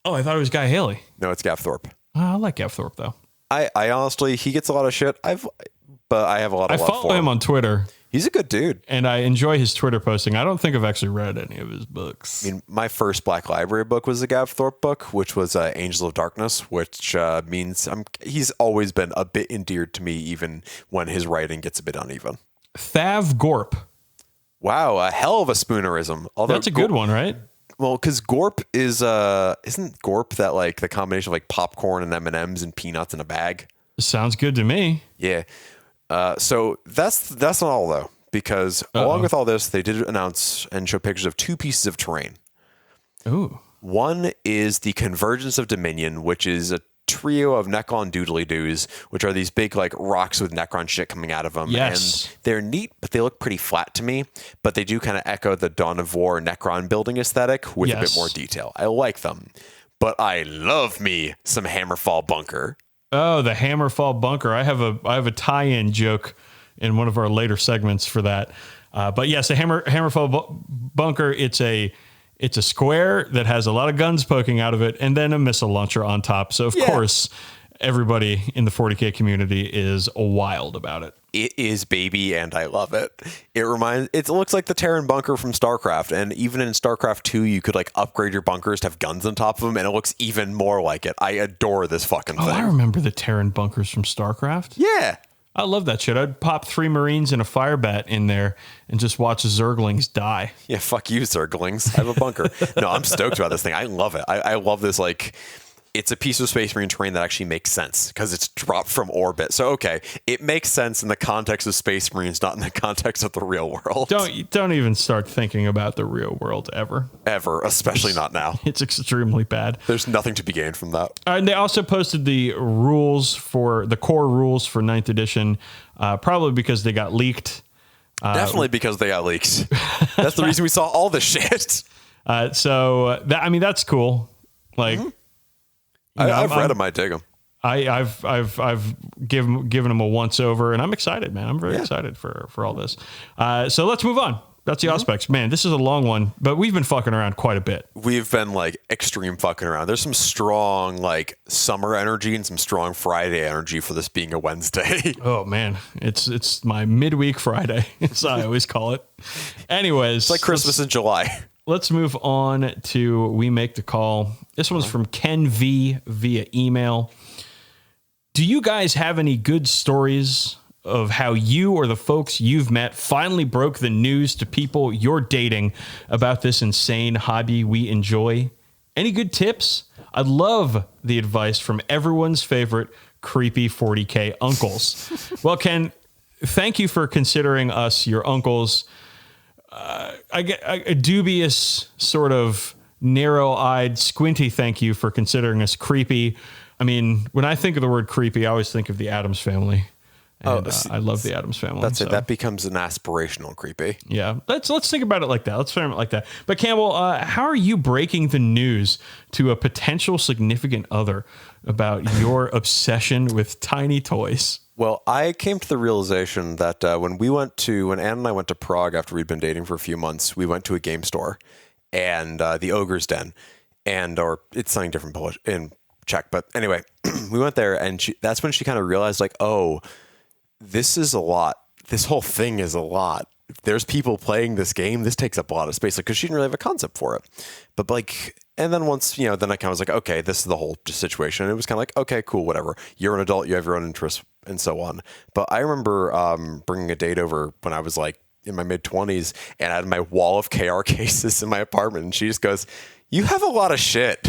Oh, I thought it was Guy Haley. No, it's Gav Thorpe. I like Gav Thorpe though. I honestly, he gets a lot of shit. But I have a lot of love for him. I follow him on Twitter. He's a good dude. And I enjoy his Twitter posting. I don't think I've actually read any of his books. I mean, my first Black Library book was the Gav Thorpe book, which was Angels of Darkness, which means he's always been a bit endeared to me, even when his writing gets a bit uneven. Thav Gorp. Wow, a hell of a spoonerism. Although that's a good one, right? Well, because Gorp is isn't Gorp that like the combination of like popcorn and M&Ms and peanuts in a bag? Sounds good to me. Yeah. So that's not all though, because along with all this, they did announce and show pictures of 2 pieces of terrain. Ooh. One is the Convergence of Dominion, which is a trio of Necron doodly-doos, which are these big like rocks with Necron shit coming out of them. Yes. And they're neat, but they look pretty flat to me. But they do kind of echo the Dawn of War Necron building aesthetic with a bit more detail. I like them. But I love me some Hammerfall Bunker. Oh, the Hammerfall Bunker. I have a tie-in joke in one of our later segments for that. But yes, the Hammerfall Bunker, it's a square that has a lot of guns poking out of it and then a missile launcher on top. So of course, everybody in the 40K community is wild about it. It is, baby, and I love it. It looks like the Terran bunker from StarCraft, and even in StarCraft 2, you could like upgrade your bunkers to have guns on top of them, and it looks even more like it. I adore this fucking thing. I remember the Terran bunkers from StarCraft. Yeah. I love that shit. I'd pop 3 Marines and a fire bat in there and just watch Zerglings die. Yeah, fuck you, Zerglings. I have a bunker. No, I'm stoked about this thing. I love it. I love this, like, it's a piece of Space Marine terrain that actually makes sense because it's dropped from orbit. So, okay, it makes sense in the context of Space Marines, not in the context of the real world. Don't even start thinking about the real world ever. Ever, especially not now. It's extremely bad. There's nothing to be gained from that. And they also posted the rules for the core rules for 9th edition, probably because they got leaked. Definitely because they got leaked. That's the reason we saw all this shit. So that's cool. Like. Mm-hmm. I've read them. I dig them. I've given them a once over, and I'm excited, man. I'm very excited for all this. So let's move on. That's the Auspex. Man, this is a long one, but we've been fucking around quite a bit. We've been like extreme fucking around. There's some strong like summer energy and some strong Friday energy for this being a Wednesday. Oh man, it's my midweek Friday, as I always call it. Anyways, it's like Christmas in July. Let's move on to We Make the Call. This one's from Ken V via email. Do you guys have any good stories of how you or the folks you've met finally broke the news to people you're dating about this insane hobby we enjoy? Any good tips? I'd love the advice from everyone's favorite creepy 40K uncles. Well, Ken, thank you for considering us your uncles. I get a dubious sort of narrow-eyed, squinty thank you for considering us creepy. I mean, when I think of the word creepy, I always think of the Addams Family. And, I love the Addams Family. That's it. That becomes an aspirational creepy. Yeah. Let's think about it like that. Let's frame it like that. But Campbell, how are you breaking the news to a potential significant other about your obsession with tiny toys? Well, I came to the realization that when Anne and I went to Prague after we'd been dating for a few months, we went to a game store and the Ogre's Den, or it's something different in Czech. But anyway, we went there and that's when she kind of realized like, oh, this is a lot. This whole thing is a lot. If there's people playing this game, this takes up a lot of space. Like, cause she didn't really have a concept for it, but like, and then once, then I kind of was like, okay, this is the whole situation. And it was kind of like, okay, cool, whatever. You're an adult, you have your own interests and so on. But I remember bringing a date over when I was like in my mid 20s and I had my wall of KR cases in my apartment. And she just goes, you have a lot of shit.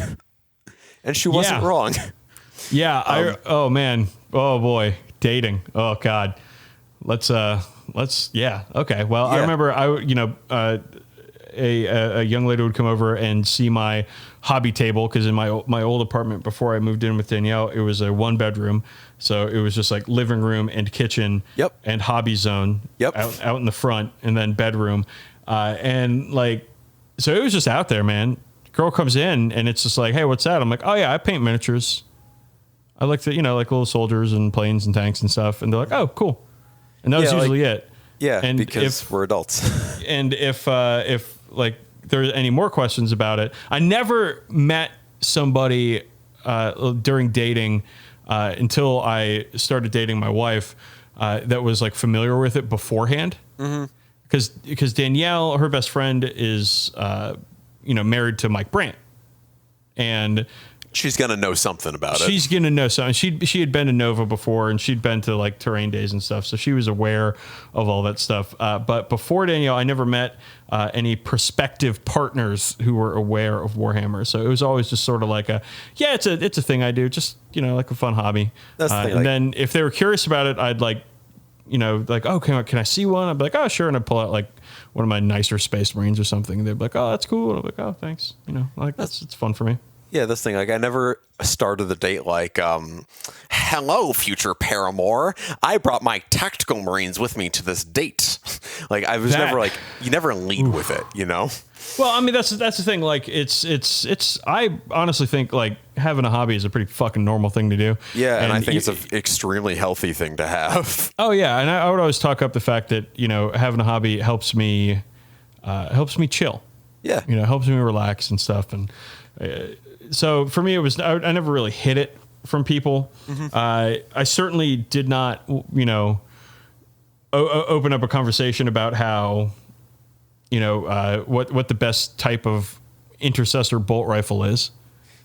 And she wasn't wrong. Yeah. Oh man. Oh boy. Dating. Oh God. Let's yeah. Okay. Well, yeah. I remember a young lady would come over and see my hobby table, because in my old apartment before I moved in with Danielle, it was a 1-bedroom, so it was just like living room and kitchen, and hobby zone, out in the front, and then bedroom, and like, so it was just out there, man. Girl comes in and it's just like, hey, what's that? I'm like, oh yeah, I paint miniatures. I like to, like little soldiers and planes and tanks and stuff, and they're like, oh, cool, and that was usually it. Yeah, and because we're adults. And if like there's any more questions about it, I never met somebody during dating until I started dating my wife that was like familiar with it beforehand. Because Danielle, her best friend, is married to Mike Brandt, and she's gonna know something about it. She's gonna know something. She had been to Nova before, and she'd been to like terrain days and stuff, so she was aware of all that stuff. But before Danielle, I never met any prospective partners who were aware of Warhammer. So it was always just sort of like it's a thing I do, just like a fun hobby. That's the thing, and then if they were curious about it, I'd like, oh, can I see one? I'd be like, oh, sure, and I'd pull out like one of my nicer Space Marines or something, and they'd be like, oh, that's cool. And I'm like, oh, thanks. It's fun for me. Yeah, this thing, like, I never started the date like, hello, future paramour. I brought my tactical Marines with me to this date. Like, I was never like, you never lead with it, Well, I mean, that's the thing. Like, it's. I honestly think like having a hobby is a pretty fucking normal thing to do. Yeah, and I think it's an extremely healthy thing to have. Oh yeah, and I would always talk up the fact that having a hobby helps me chill. Yeah, helps me relax and stuff. And so for me, it was I never really hid it from people. I certainly did not open up a conversation about how. What the best type of intercessor bolt rifle is.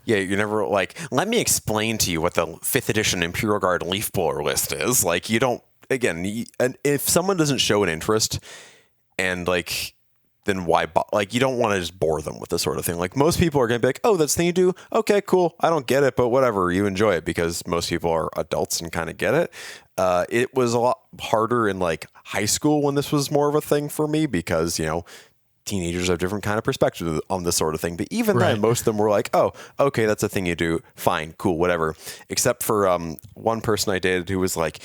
Yeah, you're never like, let me explain to you what the 5th edition Imperial Guard leaf blower list is. Like, you don't, again, and if someone doesn't show an interest and like, then why, like, you don't want to just bore them with this sort of thing. Like, most people are going to be like, oh, that's the thing you do. Okay, cool. I don't get it, but whatever. You enjoy it because most people are adults and kind of get it. It was a lot harder in like high school when this was more of a thing for me because, teenagers have different kind of perspectives on this sort of thing. But even then, most of them were like, oh, okay, that's a thing you do. Fine, cool, whatever. Except for one person I dated who was like,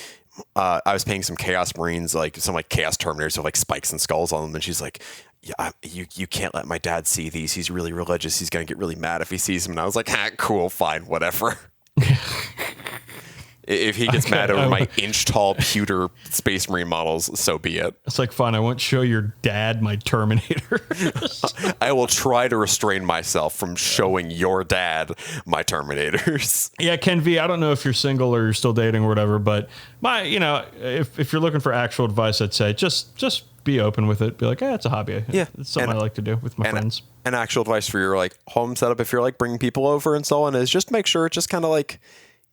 I was paying some Chaos Marines, like some like Chaos Terminators with like spikes and skulls on them. And she's like, yeah, you can't let my dad see these. He's really religious. He's going to get really mad if he sees them. And I was like, cool, fine, whatever. If he gets mad over my inch-tall pewter Space Marine models, so be it. It's like, fine, I won't show your dad my Terminator. I will try to restrain myself from showing your dad my Terminators. Yeah, Ken V, I don't know if you're single or you're still dating or whatever, but if you're looking for actual advice, I'd say just be open with it. Be like, it's a hobby. Yeah. It's something I like to do with my friends. And actual advice for your like home setup, if you're like bringing people over and so on, is just make sure it's just kind of like,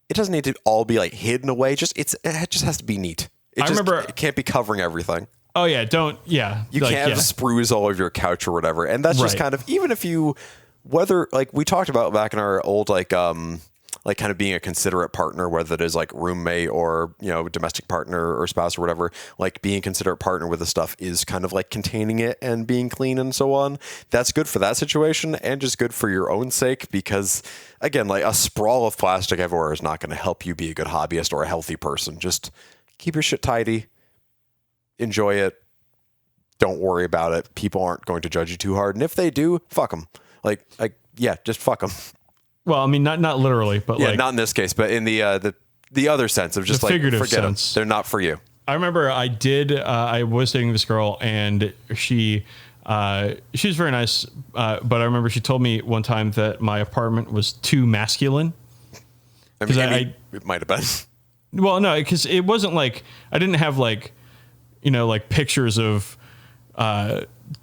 it doesn't need to all be like hidden away. It just has to be neat. It can't be covering everything. Oh yeah. You can't have sprues all over your couch or whatever. And that's just kind of, even if you, whether like we talked about back in our old, like kind of being a considerate partner, whether it is like roommate or, domestic partner or spouse or whatever, like being a considerate partner with the stuff is kind of like containing it and being clean and so on. That's good for that situation and just good for your own sake, because again, like a sprawl of plastic everywhere is not going to help you be a good hobbyist or a healthy person. Just keep your shit tidy, enjoy it. Don't worry about it. People aren't going to judge you too hard. And if they do, fuck them. Just fuck them. Well, I mean, not literally, but not in this case, but in the the other sense of just The like, figurative forget them. sense. They're not for you. I remember I was dating this girl, and she was very nice, but I remember she told me one time that my apartment was too masculine. I mean, it might have been. Well, no, because it wasn't like I didn't have like, like pictures of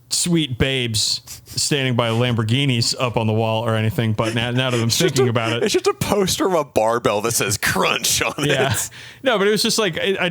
sweet babes standing by Lamborghinis up on the wall or anything. But now that I'm thinking about it, it's just a poster of a barbell that says crunch on it. No, but it was just like, I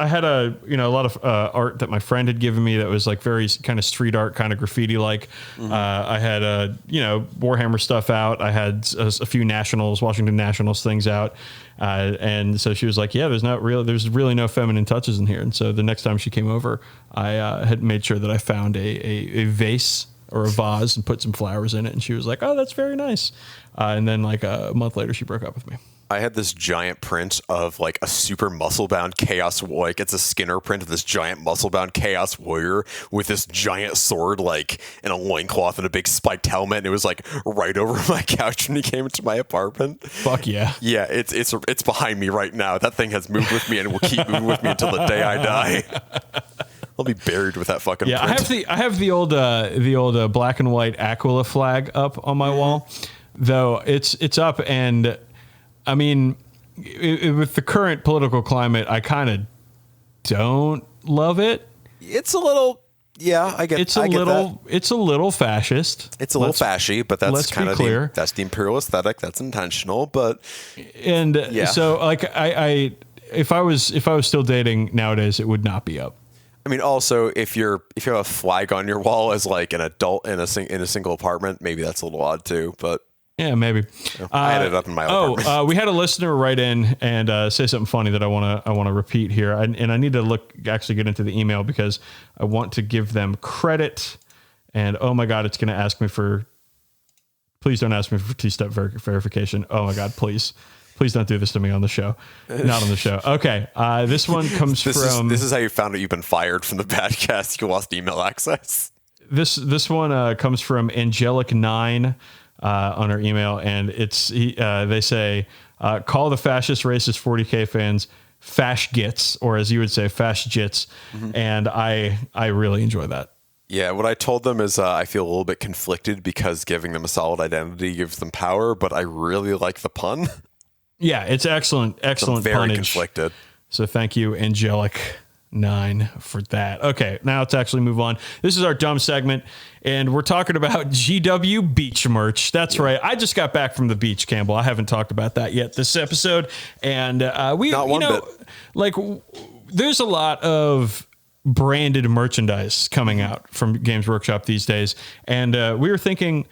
had a lot of art that my friend had given me that was like very kind of street art, kind of graffiti like. I had Warhammer stuff out. I had a few Washington Nationals things out. And so she was like, there's really no feminine touches in here. And so the next time she came over, I had made sure that I found a vase or a vase and put some flowers in it. And she was like, oh, that's very nice. And then like a month later, she broke up with me. I had this giant print of like a super muscle-bound chaos, like it's a Skinner print of this giant muscle-bound chaos warrior with this giant sword, like in a loincloth and a big spiked helmet. And it was like right over my couch when he came into my apartment. Fuck yeah. Yeah, it's behind me right now. That thing has moved with me and will keep moving with me until the day I die. I'll be buried with that fucking print. I have the old black and white Aquila flag up on my wall, though it's up, and I mean, with the current political climate, I kind of don't love it. It's a little, I get. It's a little fascist. It's a little fashy, but that's kind of that's the imperial aesthetic. That's intentional, but so like if I was still dating nowadays, it would not be up. I mean, also if you have a flag on your wall as like an adult in a single apartment, maybe that's a little odd too, but. Yeah, maybe. I had it up in my apartment. We had a listener write in and say something funny that I want to repeat here, and I need to actually get into the email because I want to give them credit. And oh my God, it's going to ask me for. Please don't ask me for two-step verification. Oh my God, please don't do this to me on the show. Not on the show. Okay, this one comes from. This is how you found out you've been fired from the Badcast. You lost email access. This one comes from Angelic9. On our email, and they say, call the fascist racist 40K fans fash gits, or as you would say, fash jits. And I really enjoy that. Yeah, what I told them is I feel a little bit conflicted because giving them a solid identity gives them power, but I really like the pun. Yeah, it's excellent I'm very punnage. Conflicted. So thank you, Angelic9, for that. Okay, now let's actually move on. This is our dumb segment, and we're talking about GW beach merch. That's right. I just got back from the beach, Campbell. I haven't talked about that yet this episode. And there's a lot of branded merchandise coming out from Games Workshop these days. And we were thinking,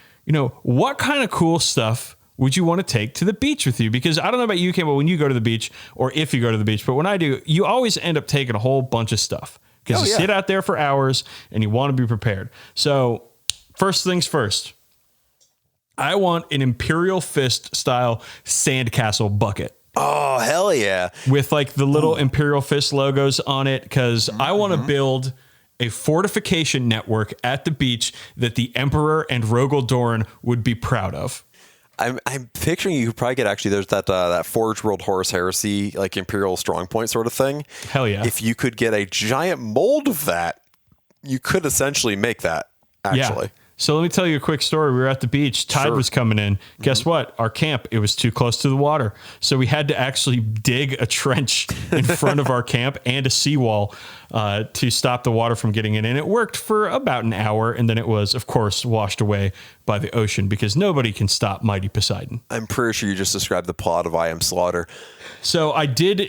what kind of cool stuff would you want to take to the beach with you? Because I don't know about you, Campbell, when you go to the beach or if you go to the beach, but when I do, you always end up taking a whole bunch of stuff because you sit out there for hours and you want to be prepared. So first things first, I want an Imperial Fist style sandcastle bucket. Oh, hell yeah. With like the little Imperial Fist logos on it, because I want to build a fortification network at the beach that the Emperor and Rogel Dorn would be proud of. I'm picturing you could probably get there's that Forge World Horus Heresy, like Imperial Strongpoint sort of thing. Hell yeah. If you could get a giant mold of that, you could essentially make that, actually. Yeah. So let me tell you a quick story. We were at the beach. Tide was coming in. Guess what? Our camp, it was too close to the water. So we had to actually dig a trench in front of our camp and a seawall to stop the water from getting in. And it worked for about an hour. And then it was, of course, washed away by the ocean because nobody can stop mighty Poseidon. I'm pretty sure you just described the plot of I Am Slaughter. So I did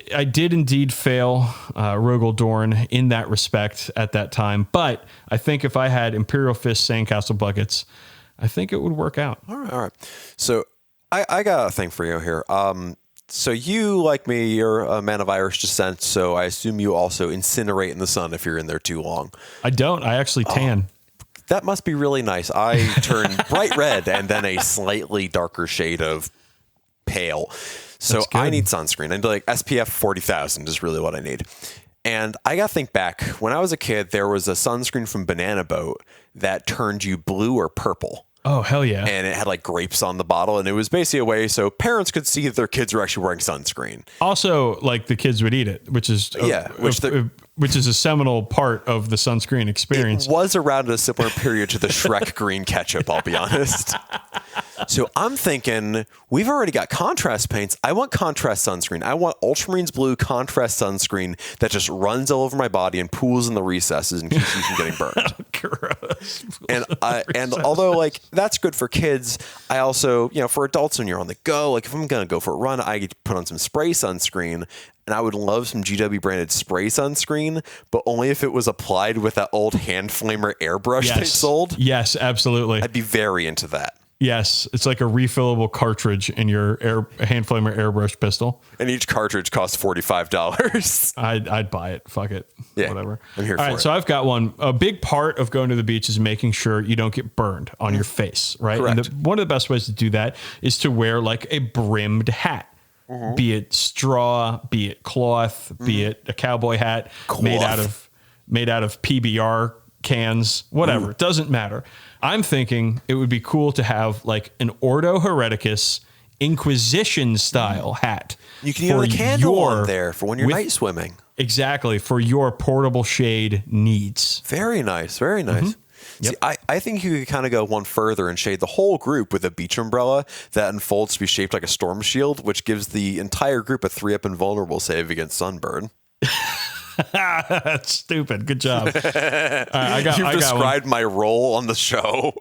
indeed fail Rogel Dorn in that respect at that time. But I think if I had Imperial Fist sandcastle buckets, I think it would work out. All right. So I got a thing for you here. So you, like me, you're a man of Irish descent, so I assume you also incinerate in the sun if you're in there too long. I don't. I actually tan. That must be really nice. I turn bright red and then a slightly darker shade of pale. So I need sunscreen. And like SPF 40,000 is really what I need. And I got to think back. When I was a kid, there was a sunscreen from Banana Boat that turned you blue or purple. Oh, hell yeah. And it had like grapes on the bottle, and it was basically a way so parents could see that their kids were actually wearing sunscreen. Also, like the kids would eat it, which is which is a seminal part of the sunscreen experience. It was around a similar period to the Shrek green ketchup, I'll be honest. So I'm thinking, we've already got contrast paints. I want contrast sunscreen. I want Ultramarines blue contrast sunscreen that just runs all over my body and pools in the recesses and keeps you from getting burned. Gross. And although like that's good for kids, I also, for adults when you're on the go, like if I'm going to go for a run, I get to put on some spray sunscreen. And I would love some GW branded spray sunscreen, but only if it was applied with that old hand flamer airbrush they sold. Yes, absolutely. I'd be very into that. Yes, it's like a refillable cartridge in your hand flamer airbrush pistol. And each cartridge costs $45. I'd buy it. Fuck it. Yeah, whatever. I'm here All for right, it. so I've got one. A big part of going to the beach is making sure you don't get burned on your face, right? Correct. And one of the best ways to do that is to wear like a brimmed hat. Be it straw, be it cloth, be it a cowboy hat made out of PBR cans, whatever. It doesn't matter. I'm thinking it would be cool to have like an Ordo Hereticus Inquisition style hat. You can use a candle on there for when you're night swimming. Exactly, for your portable shade needs. Very nice. Very nice. Yep. See, I think you could kind of go one further and shade the whole group with a beach umbrella that unfolds to be shaped like a storm shield, which gives the entire group a 3-up invulnerable save against sunburn. That's stupid. Good job. You've described my role on the show.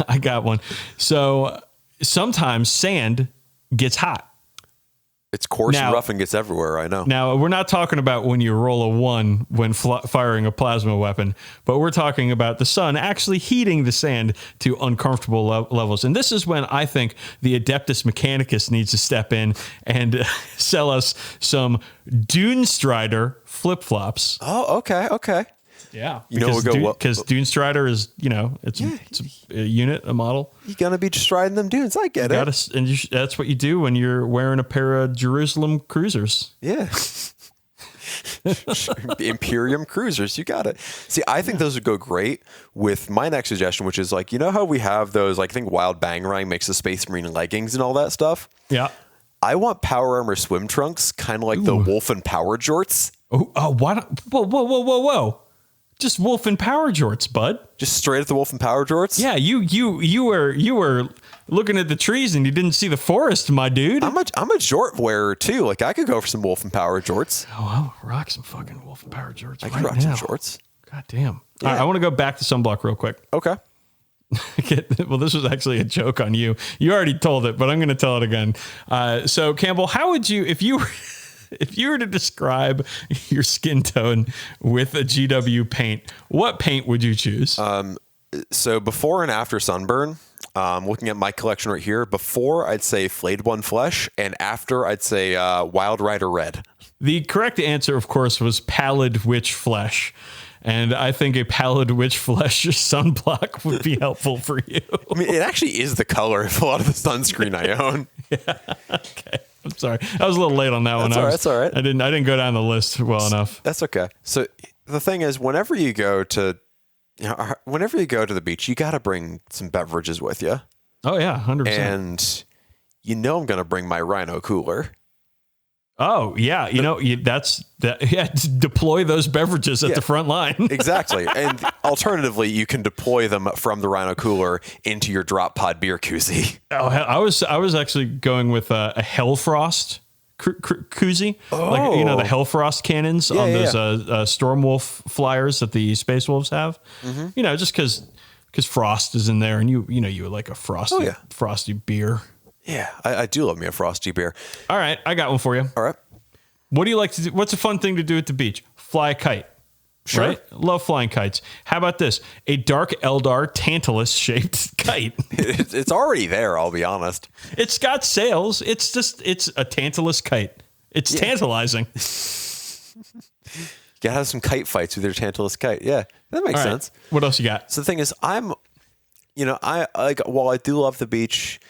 I got one. So sometimes sand gets hot. It's coarse and rough and gets everywhere, I know. Now, we're not talking about when you roll a 1 when firing a plasma weapon, but we're talking about the sun actually heating the sand to uncomfortable levels. And this is when I think the Adeptus Mechanicus needs to step in and sell us some Dune Strider flip-flops. Oh, okay. Yeah. Because Dune Strider is, it's a unit, a model. You're going to be striding them dunes. I get it. And that's what you do when you're wearing a pair of Jerusalem cruisers. Yeah. Imperium cruisers. You got it. See, I think those would go great with my next suggestion, which is like, how we have those, like, I think Wild Bangarang makes the Space Marine leggings and all that stuff. Yeah. I want Power Armor swim trunks, kind of like the Wolf and Power jorts. Oh, why? Whoa. Just Wolf and Power jorts, bud. Just straight at the Wolf and Power jorts? Yeah, you were looking at the trees and you didn't see the forest, my dude. I'm a jort wearer too. Like I could go for some Wolf and Power jorts. Oh, I'll rock some fucking Wolf and Power jorts. I could rock some jorts. God damn. Yeah. All right, I want to go back to Sunblock real quick. Okay. Well, this was actually a joke on you. You already told it, but I'm going to tell it again. So Campbell, how would you, if you were to describe your skin tone with a GW paint, what paint would you choose? So before and after sunburn, looking at my collection right here, before I'd say Flayed One Flesh, and after I'd say Wild Rider Red. The correct answer, of course, was Pallid Witch Flesh. And I think a Pallid Witch Flesh sunblock would be helpful for you. I mean, it actually is the color of a lot of the sunscreen I own. Yeah. Okay. I'm sorry. I was a little late on that one. That's all right. I didn't go down the list well enough. That's okay. So the thing is, whenever you go to the beach, you got to bring some beverages with you. Oh yeah, 100%. And I'm going to bring my Rhino cooler. Oh yeah, deploy those beverages at the front line. Exactly. And alternatively, you can deploy them from the Rhino cooler into your drop pod beer koozie. Oh, I was actually going with a Hellfrost koozie, like the Hellfrost cannons on those Stormwolf flyers that the Space Wolves have. Mm-hmm. Just because Frost is in there, and you would like a frosty beer. Yeah, I do love me a frosty beer. All right, I got one for you. All right. What do you like to do? What's a fun thing to do at the beach? Fly a kite. Sure. Right? Love flying kites. How about this? A Dark Eldar Tantalus shaped kite. It's already there, I'll be honest. It's got sails. It's a Tantalus kite. It's tantalizing. You gotta have some kite fights with your Tantalus kite. Yeah, that makes sense. What else you got? So the thing is, while I do love the beach,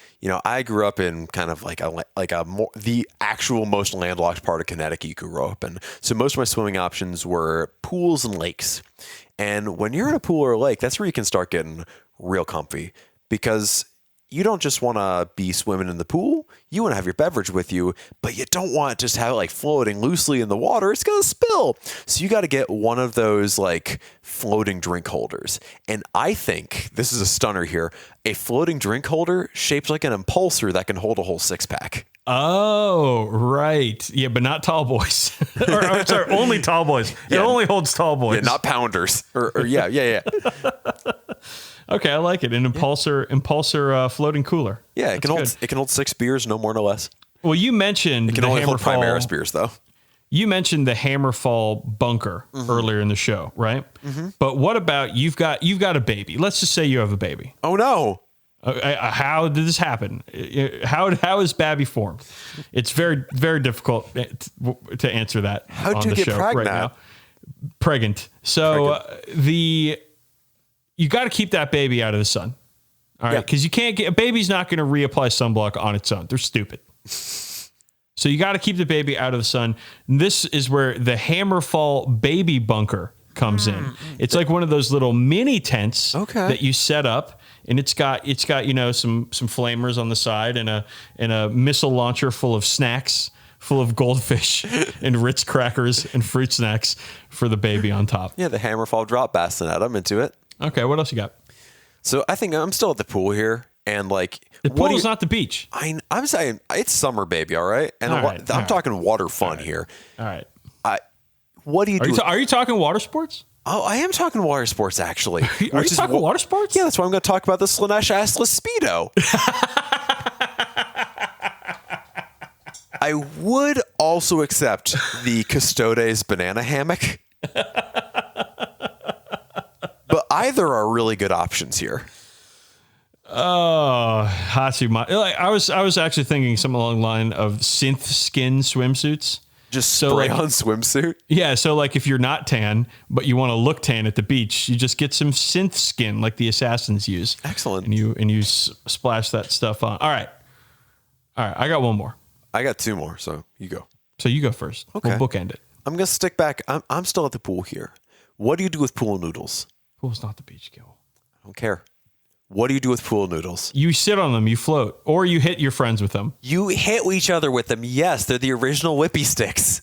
I grew up in kind of the actual most landlocked part of Connecticut you could grow up in. So most of my swimming options were pools and lakes. And when you're in a pool or a lake, that's where you can start getting real comfy. because you don't just want to be swimming in the pool. You want to have your beverage with you, but you don't want to just have it like floating loosely in the water. It's going to spill. So you got to get one of those like floating drink holders. And I think this is a stunner here. A floating drink holder shaped like an impulsor that can hold a whole 6-pack. Oh, right. Yeah, but not tall boys. or sorry, only tall boys. Yeah. It only holds tall boys. Yeah, not pounders. Or yeah. Okay, I like it. An impulsor floating cooler. Yeah, it can hold 6 beers, no more, no less. Well, you mentioned it can only hold Primaris beers, though. You mentioned the Hammerfall bunker earlier in the show, right? Mm-hmm. But what about you've got a baby? Let's just say you have a baby. Oh no! How did this happen? How is Babby formed? It's very, very difficult to answer that. How'd you get pregnant? Right now. Pregnant. So you got to keep that baby out of the sun. All right, because you can't get a baby's not going to reapply sunblock on its own. They're stupid. So you got to keep the baby out of the sun. And this is where the Hammerfall baby bunker comes in. It's like one of those little mini tents that you set up, and it's got some flamers on the side and a missile launcher full of snacks, full of goldfish and Ritz crackers and fruit snacks for the baby on top. Yeah, the Hammerfall drop bassin at them into it. Okay, what else you got? So I think I'm still at the pool here, and like the pool is not the beach. I'm saying it's summer, baby. All right, and I'm talking water fun here. All right. What do you do? Are you talking water sports? Oh, I am talking water sports actually. Are you talking water sports? Yeah, that's why I'm going to talk about the Slanesh Assless Speedo. I would also accept the Custodes banana hammock. But either are really good options here. Oh, Hatsuma. I was actually thinking something along the line of synth skin swimsuits. Just spray on swimsuit? Yeah, so like if you're not tan, but you want to look tan at the beach, you just get some synth skin like the assassins use. Excellent. And you splash that stuff on. All right, I got one more. I got 2 more, so you go. So you go first. Okay. We'll bookend it. I'm going to stick back. I'm still at the pool here. What do you do with pool noodles? Pool's not the beach, Campbell. I don't care. What do you do with pool noodles? You sit on them, you float, or you hit your friends with them. You hit each other with them. Yes, they're the original whippy sticks.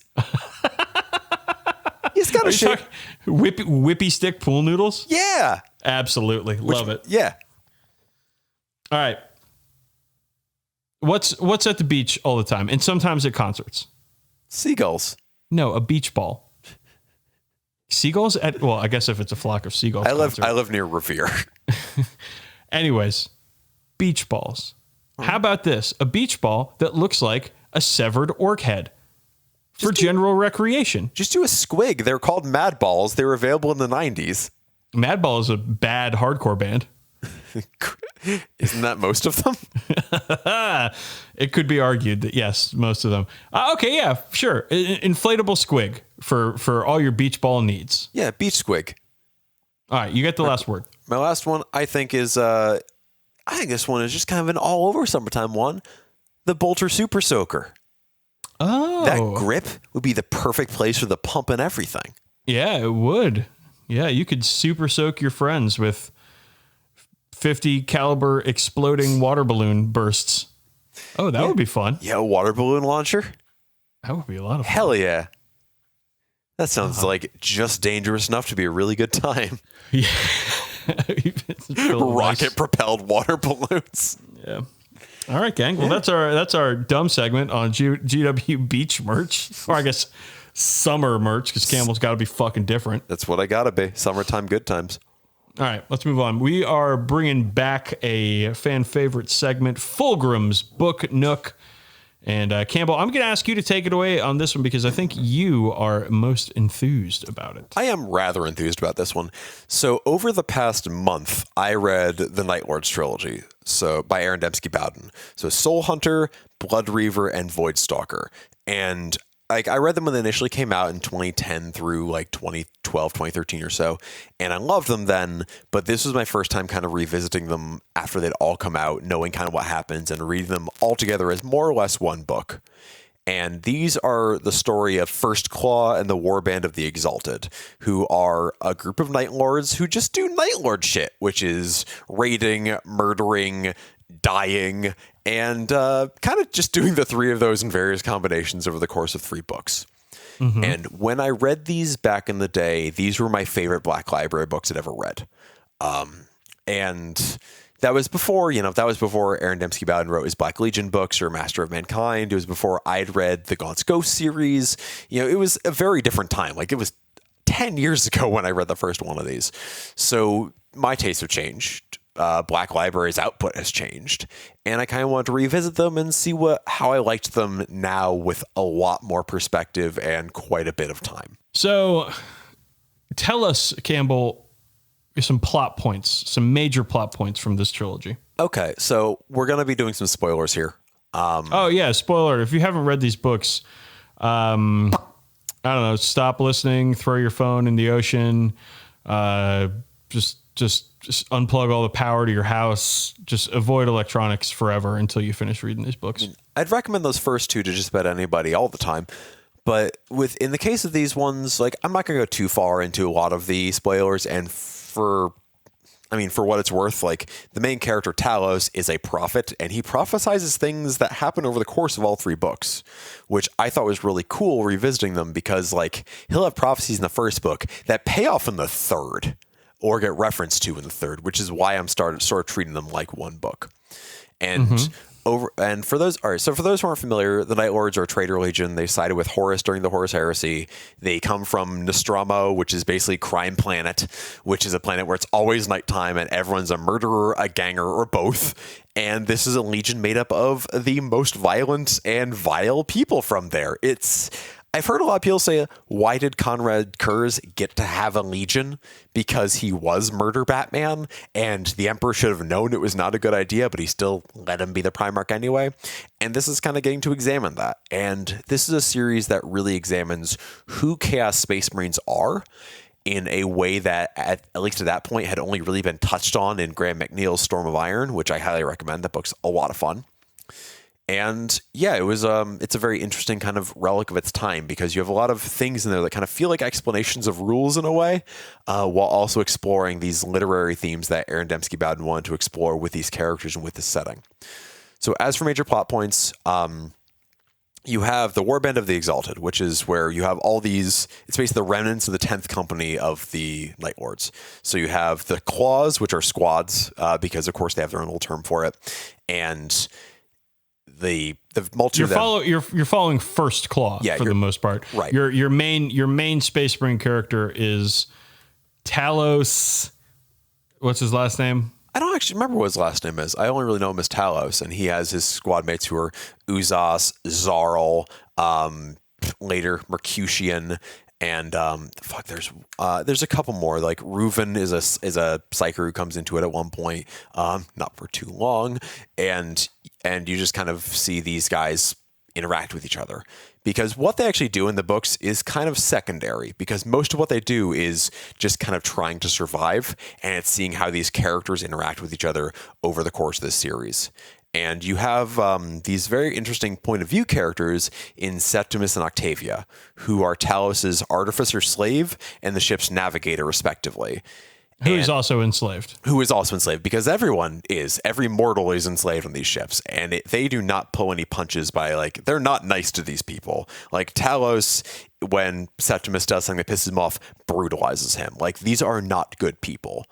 It's got a shape. Whippy stick pool noodles? Yeah. Absolutely. Love it. Yeah. All right. What's at the beach all the time? And sometimes at concerts? Seagulls. No, a beach ball. Seagulls I guess if it's a flock of seagulls. I live near Revere. Anyways, beach balls. How about this? A beach ball that looks like a severed orc head for general recreation. Just do a squig. They're called Mad Balls. They were available in the 90s. Madball is a bad hardcore band. Isn't that most of them? It could be argued that yes, most of them. Okay, yeah, sure. Inflatable squig for all your beach ball needs. Yeah, beach squig. All right, you get the last word. My last one, I think, is I think this one is just kind of an all over summertime one. The Bolter Super Soaker. Oh, that grip would be the perfect place for the pump and everything. Yeah, it would. Yeah, you could super soak your friends with 50 caliber exploding water balloon bursts. Oh, that would be fun. Yeah, a water balloon launcher. That would be a lot of fun. Hell yeah. That sounds like just dangerous enough to be a really good time. Yeah. Rocket propelled water balloons. Yeah. All right, gang. Well, that's our dumb segment on GW Beach merch, or I guess summer merch, because Campbell's got to be fucking different. That's what I gotta be. Summertime good times. All right, let's move on. We are bringing back a fan favorite segment, Fulgrim's Book Nook. And Campbell, I'm going to ask you to take it away on this one because I think you are most enthused about it. I am rather enthused about this one. So over the past month, I read the Night Lords trilogy, so by Aaron Dembski Bowden. So Soul Hunter, Blood Reaver, and Void Stalker. And I read them when they initially came out in 2010 through like 2012, 2013 or so. And I loved them then, but this was my first time kind of revisiting them after they'd all come out, knowing kind of what happens and reading them all together as more or less one book. And these are the story of First Claw and the Warband of the Exalted, who are a group of Night Lords who just do Night Lord shit, which is raiding, murdering, dying, and kind of just doing the three of those in various combinations over the course of 3 books. Mm-hmm. And when I read these back in the day, these were my favorite Black Library books I'd ever read. And that was before, Aaron Dembski Bowden wrote his Black Legion books or Master of Mankind. It was before I'd read the Gaunt's Ghost series. It was a very different time. Like, it was 10 years ago when I read the first one of these. So my tastes have changed. Black Library's output has changed. And I kind of wanted to revisit them and see how I liked them now with a lot more perspective and quite a bit of time. So tell us, Campbell, some major plot points from this trilogy. Okay, so we're going to be doing some spoilers here. Spoiler. If you haven't read these books, I don't know, stop listening, throw your phone in the ocean, just unplug all the power to your house, just avoid electronics forever until you finish reading these books. I'd recommend those first 2 to just about anybody all the time. But in the case of these ones, like, I'm not going to go too far into a lot of the spoilers, and for what it's worth, like, the main character Talos is a prophet, and he prophesizes things that happen over the course of all 3 books, which I thought was really cool revisiting them, because, like, he'll have prophecies in the first book that pay off in the third, or get referenced to in the third, which is why I'm sort of treating them like one book. And for those who aren't familiar, the Night Lords are a traitor legion. They sided with Horus during the Horus Heresy. They come from Nostromo, which is basically Crime Planet, which is a planet where it's always nighttime and everyone's a murderer, a ganger, or both. And this is a legion made up of the most violent and vile people from there. I've heard a lot of people say, why did Conrad Kurz get to have a legion? Because he was Murder Batman, and the Emperor should have known it was not a good idea, but he still let him be the Primarch anyway. And this is kind of getting to examine that. And this is a series that really examines who Chaos Space Marines are in a way that, at least at that point, had only really been touched on in Graham McNeil's Storm of Iron, which I highly recommend. That book's a lot of fun. And yeah, it's a very interesting kind of relic of its time, because you have a lot of things in there that kind of feel like explanations of rules in a way, while also exploring these literary themes that Aaron Dembski Bowden wanted to explore with these characters and with this setting. So as for major plot points, you have the Warband of the Exalted, which is where you have all these, it's basically the remnants of the 10th company of the Night Lords. So you have the Claws, which are squads, because of course they have their own little term for it. And the multitude you're following First Claw for the most part. Right. Your main Space Marine character is Talos. What's his last name? I don't actually remember what his last name is. I only really know him as Talos, and he has his squad mates who are Uzas, Zarl, later Mercutian, and there's a couple more. Like Reuven is a psyker who comes into it at one point, not for too long, and you just kind of see these guys interact with each other, because what they actually do in the books is kind of secondary, because most of what they do is just kind of trying to survive, and it's seeing how these characters interact with each other over the course of this series. And you have these very interesting point of view characters in Septimus and Octavia, who are Talos's artificer slave and the ship's navigator, respectively. Who is also enslaved. Who is also enslaved, because every mortal is enslaved on these ships, and they do not pull any punches by, they're not nice to these people. Like Talos, when Septimus does something that pisses him off, brutalizes him. Like, these are not good people.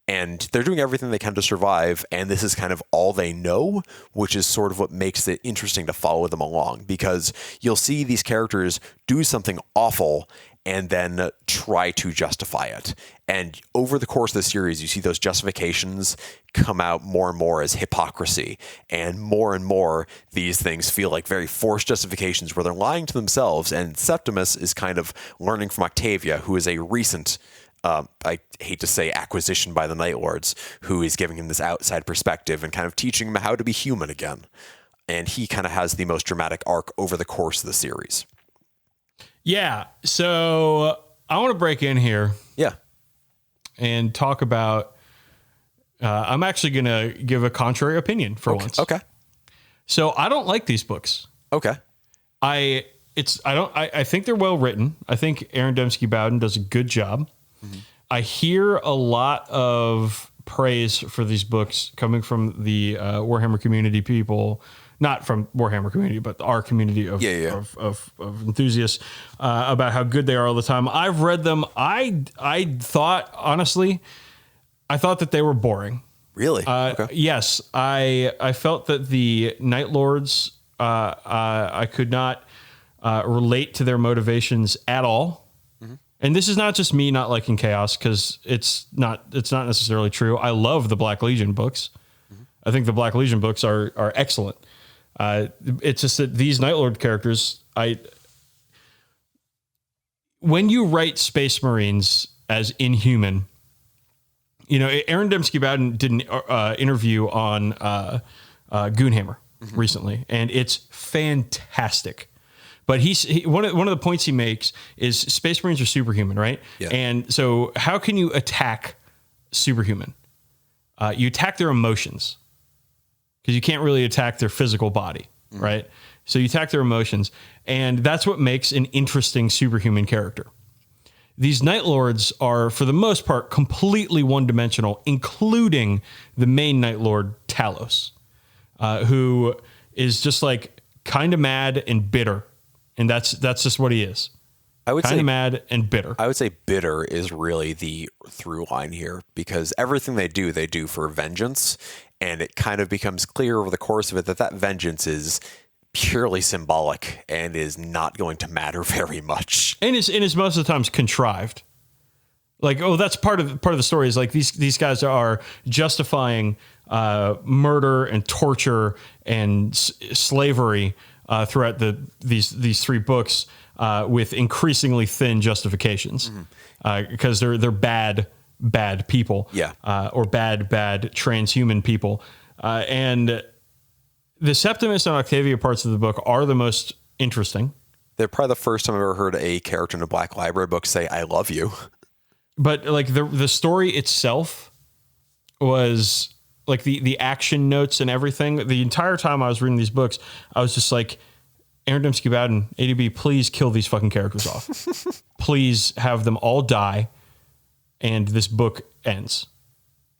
And they're doing everything they can to survive, and this is kind of all they know, which is sort of what makes it interesting to follow them along, because you'll see these characters do something awful and then try to justify it. And over the course of the series, you see those justifications come out more and more as hypocrisy, and more these things feel like very forced justifications where they're lying to themselves. And Septimus is kind of learning from Octavia, who is a recent I hate to say acquisition by the Night Lords, who is giving him this outside perspective and kind of teaching him how to be human again. And he kind of has the most dramatic arc over the course of the series. Yeah. So I want to break in here. Yeah. And talk about, I'm actually going to give a contrary opinion for once. Okay. So I don't like these books. Okay. I think they're well written. I think Aaron Dembski Bowden does a good job. Mm-hmm. I hear a lot of praise for these books coming from the Warhammer community people, not from Warhammer community, but our community of enthusiasts about how good they are all the time. I've read them. I thought, honestly, that they were boring. Really? Okay. Yes. I felt that the Night Lords, I could not relate to their motivations at all. And this is not just me not liking chaos, because it's not necessarily true. I love the Black Legion books. Mm-hmm. I think the Black Legion books are excellent. It's just that these Night Lord characters, when you write Space Marines as inhuman, Aaron Dembski Bowden did an interview on Goonhammer recently, and it's fantastic. But one of the points he makes is Space Marines are superhuman, right? Yeah. And so how can you attack superhuman? You attack their emotions, because you can't really attack their physical body, right? So you attack their emotions, and that's what makes an interesting superhuman character. These Night Lords are, for the most part, completely one-dimensional, including the main Night Lord, Talos, who is just like kind of mad and bitter. And that's just what he is. I would say mad and bitter. I would say bitter is really the through line here, because everything they do for vengeance, and it kind of becomes clear over the course of it that vengeance is purely symbolic and is not going to matter very much. And is most of the times contrived. Like, that's part of the story, is like these guys are justifying murder and torture and slavery throughout these three books with increasingly thin justifications, because they're bad people, or bad transhuman people, and the Septimus and Octavia parts of the book are the most interesting. They're probably the first time I've ever heard a character in a Black Library book say "I love you," but like the story itself was. Like the action notes and everything, the entire time I was reading these books, I was just like, Aaron Dembski Bowden, ADB, please kill these fucking characters off. Please have them all die, and this book ends.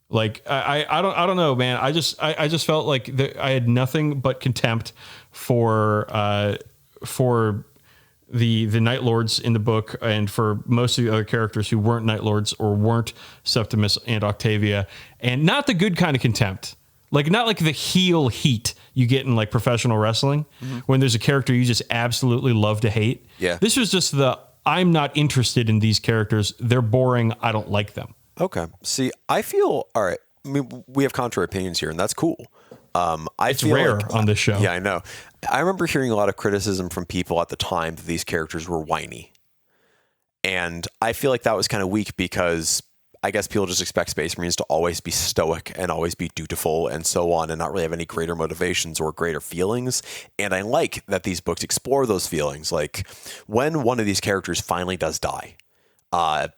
Like I don't know, man. I just felt like I had nothing but contempt for the Night Lords in the book, and for most of the other characters who weren't Night Lords or weren't Septimus and Octavia, and not the good kind of contempt, like not like the heel heat you get in like professional wrestling, when there's a character you just absolutely love to hate. Yeah, this was just I'm not interested in these characters. They're boring. I don't like them. Okay. See, I feel all right. I mean, we have contrary opinions here, and that's cool. It's rare on this show. Yeah, I know. I remember hearing a lot of criticism from people at the time that these characters were whiny. And I feel like that was kind of weak, because I guess people just expect Space Marines to always be stoic and always be dutiful and so on, and not really have any greater motivations or greater feelings. And I like that these books explore those feelings. Like when one of these characters finally does die,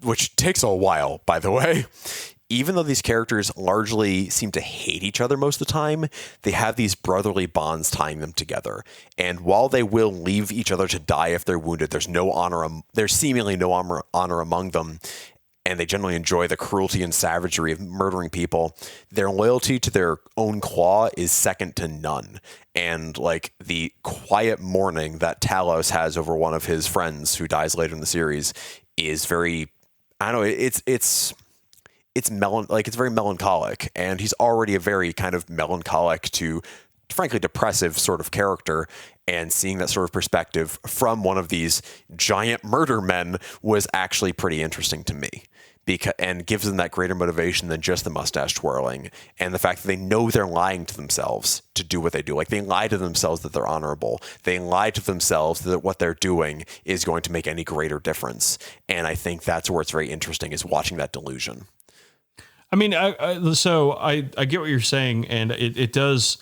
which takes a while, by the way. Even though these characters largely seem to hate each other most of the time, they have these brotherly bonds tying them together. And while they will leave each other to die if they're wounded, there's seemingly no honor among them, and they generally enjoy the cruelty and savagery of murdering people. Their loyalty to their own claw is second to none. And like the quiet mourning that Talos has over one of his friends who dies later in the series is very, I don't know, it's very melancholic, and he's already a very kind of melancholic to frankly depressive sort of character, and seeing that sort of perspective from one of these giant murder men was actually pretty interesting to me, and gives them that greater motivation than just the mustache twirling and the fact that they know they're lying to themselves to do what they do. Like they lie to themselves that they're honorable. They lie to themselves that what they're doing is going to make any greater difference. And I think that's where it's very interesting, is watching that delusion. I mean, so I get what you're saying, and it does.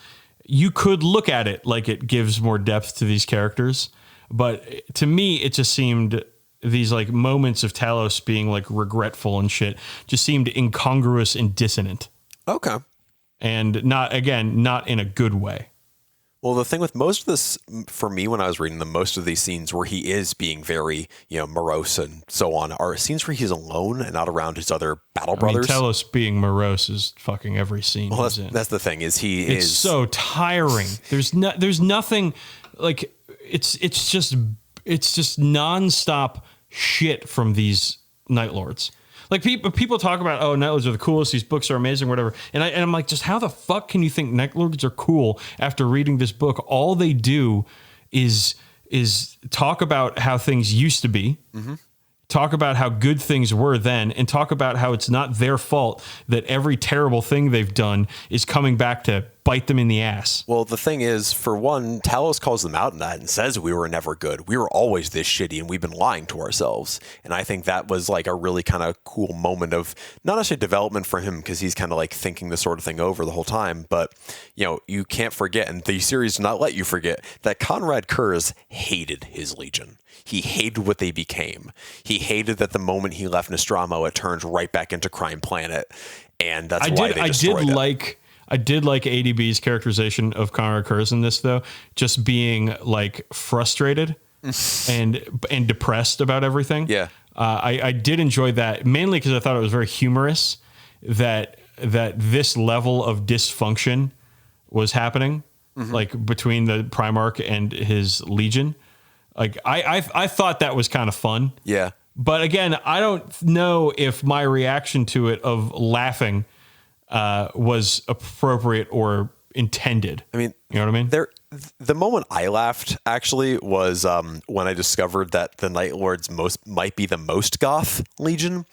You could look at it like it gives more depth to these characters, but to me, it just seemed these like moments of Talos being like regretful and shit just seemed incongruous and dissonant. Okay, and not in a good way. Well, the thing with most of this, for me, when I was reading them, most of these scenes where he is being very, morose and so on, are scenes where he's alone and not around his other battle brothers. Telos being morose is fucking every scene. Well, he's in. that's the thing is It's so tiring. There's nothing like it's just nonstop shit from these Night Lords. Like people talk about, oh, Night Lords are the coolest. These books are amazing, whatever. And I'm like, just how the fuck can you think Night Lords are cool after reading this book? All they do is talk about how things used to be, talk about how good things were then, and talk about how it's not their fault that every terrible thing they've done is coming back to bite them in the ass. Well, the thing is, for one, Talos calls them out in that and says we were never good. We were always this shitty and we've been lying to ourselves. And I think that was like a really kind of cool moment of not necessarily development for him because he's kind of like thinking this sort of thing over the whole time. But, you can't forget, and the series does not let you forget, that Conrad Kurz hated his Legion. He hated what they became. He hated that the moment he left Nostromo, it turned right back into Crime Planet. And that's why they destroyed it. I did like ADB's characterization of Conrad Kurz in this, though, just being like frustrated and depressed about everything. Yeah. I did enjoy that, mainly because I thought it was very humorous that this level of dysfunction was happening, like between the Primarch and his Legion. Like I thought that was kind of fun. Yeah. But again, I don't know if my reaction to it of laughing was appropriate or intended. I mean, you know what I mean? The moment I laughed actually was when I discovered that the Night Lords might be the most goth Legion,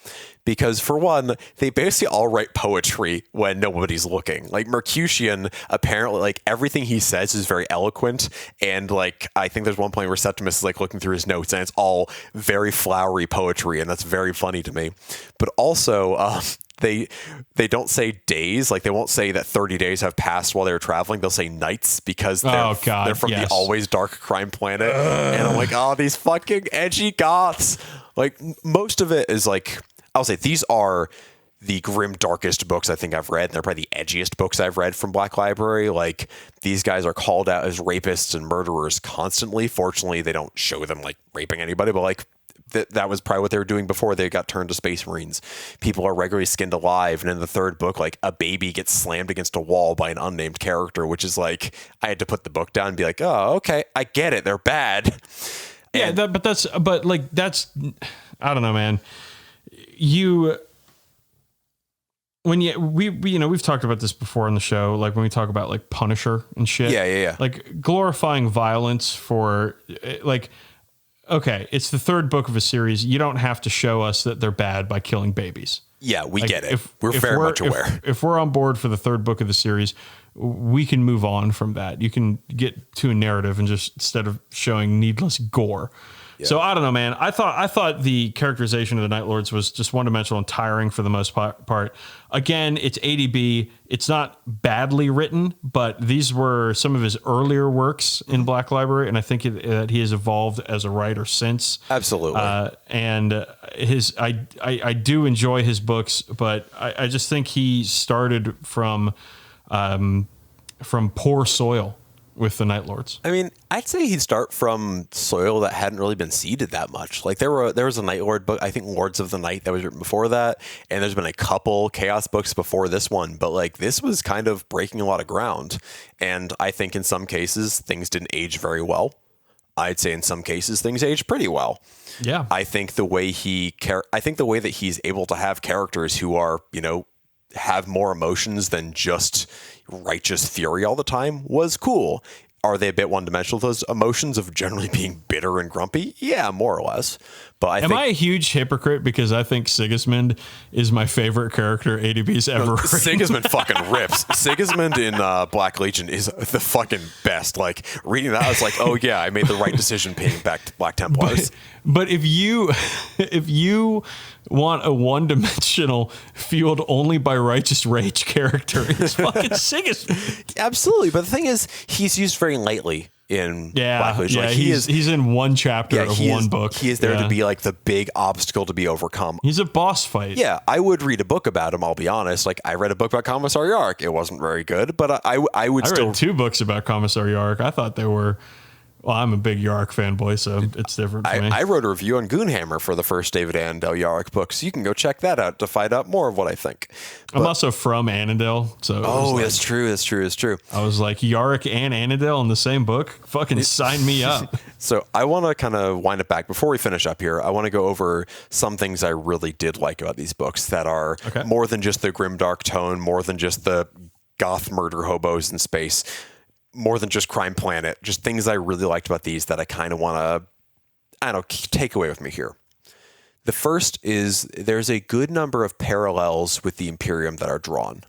because for one, they basically all write poetry when nobody's looking. Like Mercutian, apparently, like everything he says is very eloquent, and like I think there's one point where Septimus is like looking through his notes, and it's all very flowery poetry, and that's very funny to me. But also, they don't say days, like they won't say that 30 days have passed while they were traveling. They'll say nights because they're from the always dark Crime Planet. And I'm like, oh, these fucking edgy goths. Like most of it is like, I'll say these are the grim, darkest books I think I've read. They're probably the edgiest books I've read from Black Library. Like these guys are called out as rapists and murderers constantly. Fortunately, they don't show them like raping anybody, but like that was probably what they were doing before they got turned to Space Marines. People are regularly skinned alive. And in the third book, like a baby gets slammed against a wall by an unnamed character, which is like, I had to put the book down and be like, oh, okay, I get it. They're bad. Yeah. That's, I don't know, man. We've talked about this before on the show, like when we talk about like Punisher and shit. Yeah. Like glorifying violence for like, okay, it's the third book of a series. You don't have to show us that they're bad by killing babies. Yeah, we get it. We're very much aware. If we're on board for the third book of the series, we can move on from that. You can get to a narrative and just instead of showing needless gore. Yeah. So I don't know, man. I thought the characterization of the Night Lords was just one-dimensional and tiring for the most part. Again, it's ADB. It's not badly written, but these were some of his earlier works in Black Library, and I think that he has evolved as a writer since. Absolutely. And I do enjoy his books, but I just think he started from poor soil with the Night Lords. I mean, I'd say he'd start from soil that hadn't really been seeded that much. Like there was a Night Lord book, I think Lords of the Night, that was written before that, and there's been a couple Chaos books before this one, but like this was kind of breaking a lot of ground. And I think in some cases things didn't age very well. I'd say in some cases things aged pretty well. Yeah. I think the way that he's able to have characters who are, have more emotions than just righteous fury all the time was cool. Are they a bit one-dimensional, those emotions of generally being bitter and grumpy? Yeah, more or less. But Am I a huge hypocrite because I think Sigismund is my favorite character ADB's ever written? Sigismund fucking rips. Sigismund in Black Legion is the fucking best. Like, reading that, I was like, oh yeah, I made the right decision paying back to Black Templars. But if you want a one-dimensional, fueled only by righteous rage character, it's fucking Sigismund. Absolutely. But the thing is, he's used very lightly in Yeah, Black Legion. yeah, Like, he's in one chapter of one book. He is there to be like the big obstacle to be overcome. He's a boss fight. Yeah, I would read a book about him, I'll be honest. Like, I read a book about Commissar Yark. It wasn't very good, but I read 2 books about Commissar Yark. I thought they were... Well, I'm a big Yark fanboy, so it's different for me. I wrote a review on Goonhammer for the first David Annandale Yark book, so you can go check that out to find out more of what I think. I'm also from Annandale, so... That's true. I was like, Yark and Annandale in the same book? Fucking sign me up. So I want to kind of wind it back. Before we finish up here, I want to go over some things I really did like about these books that are more than just the grimdark tone, more than just the goth murder hobos in space, more than just Crime Planet, just things I really liked about these that I kind of want to, take away with me here. The first is there's a good number of parallels with the Imperium that are drawn.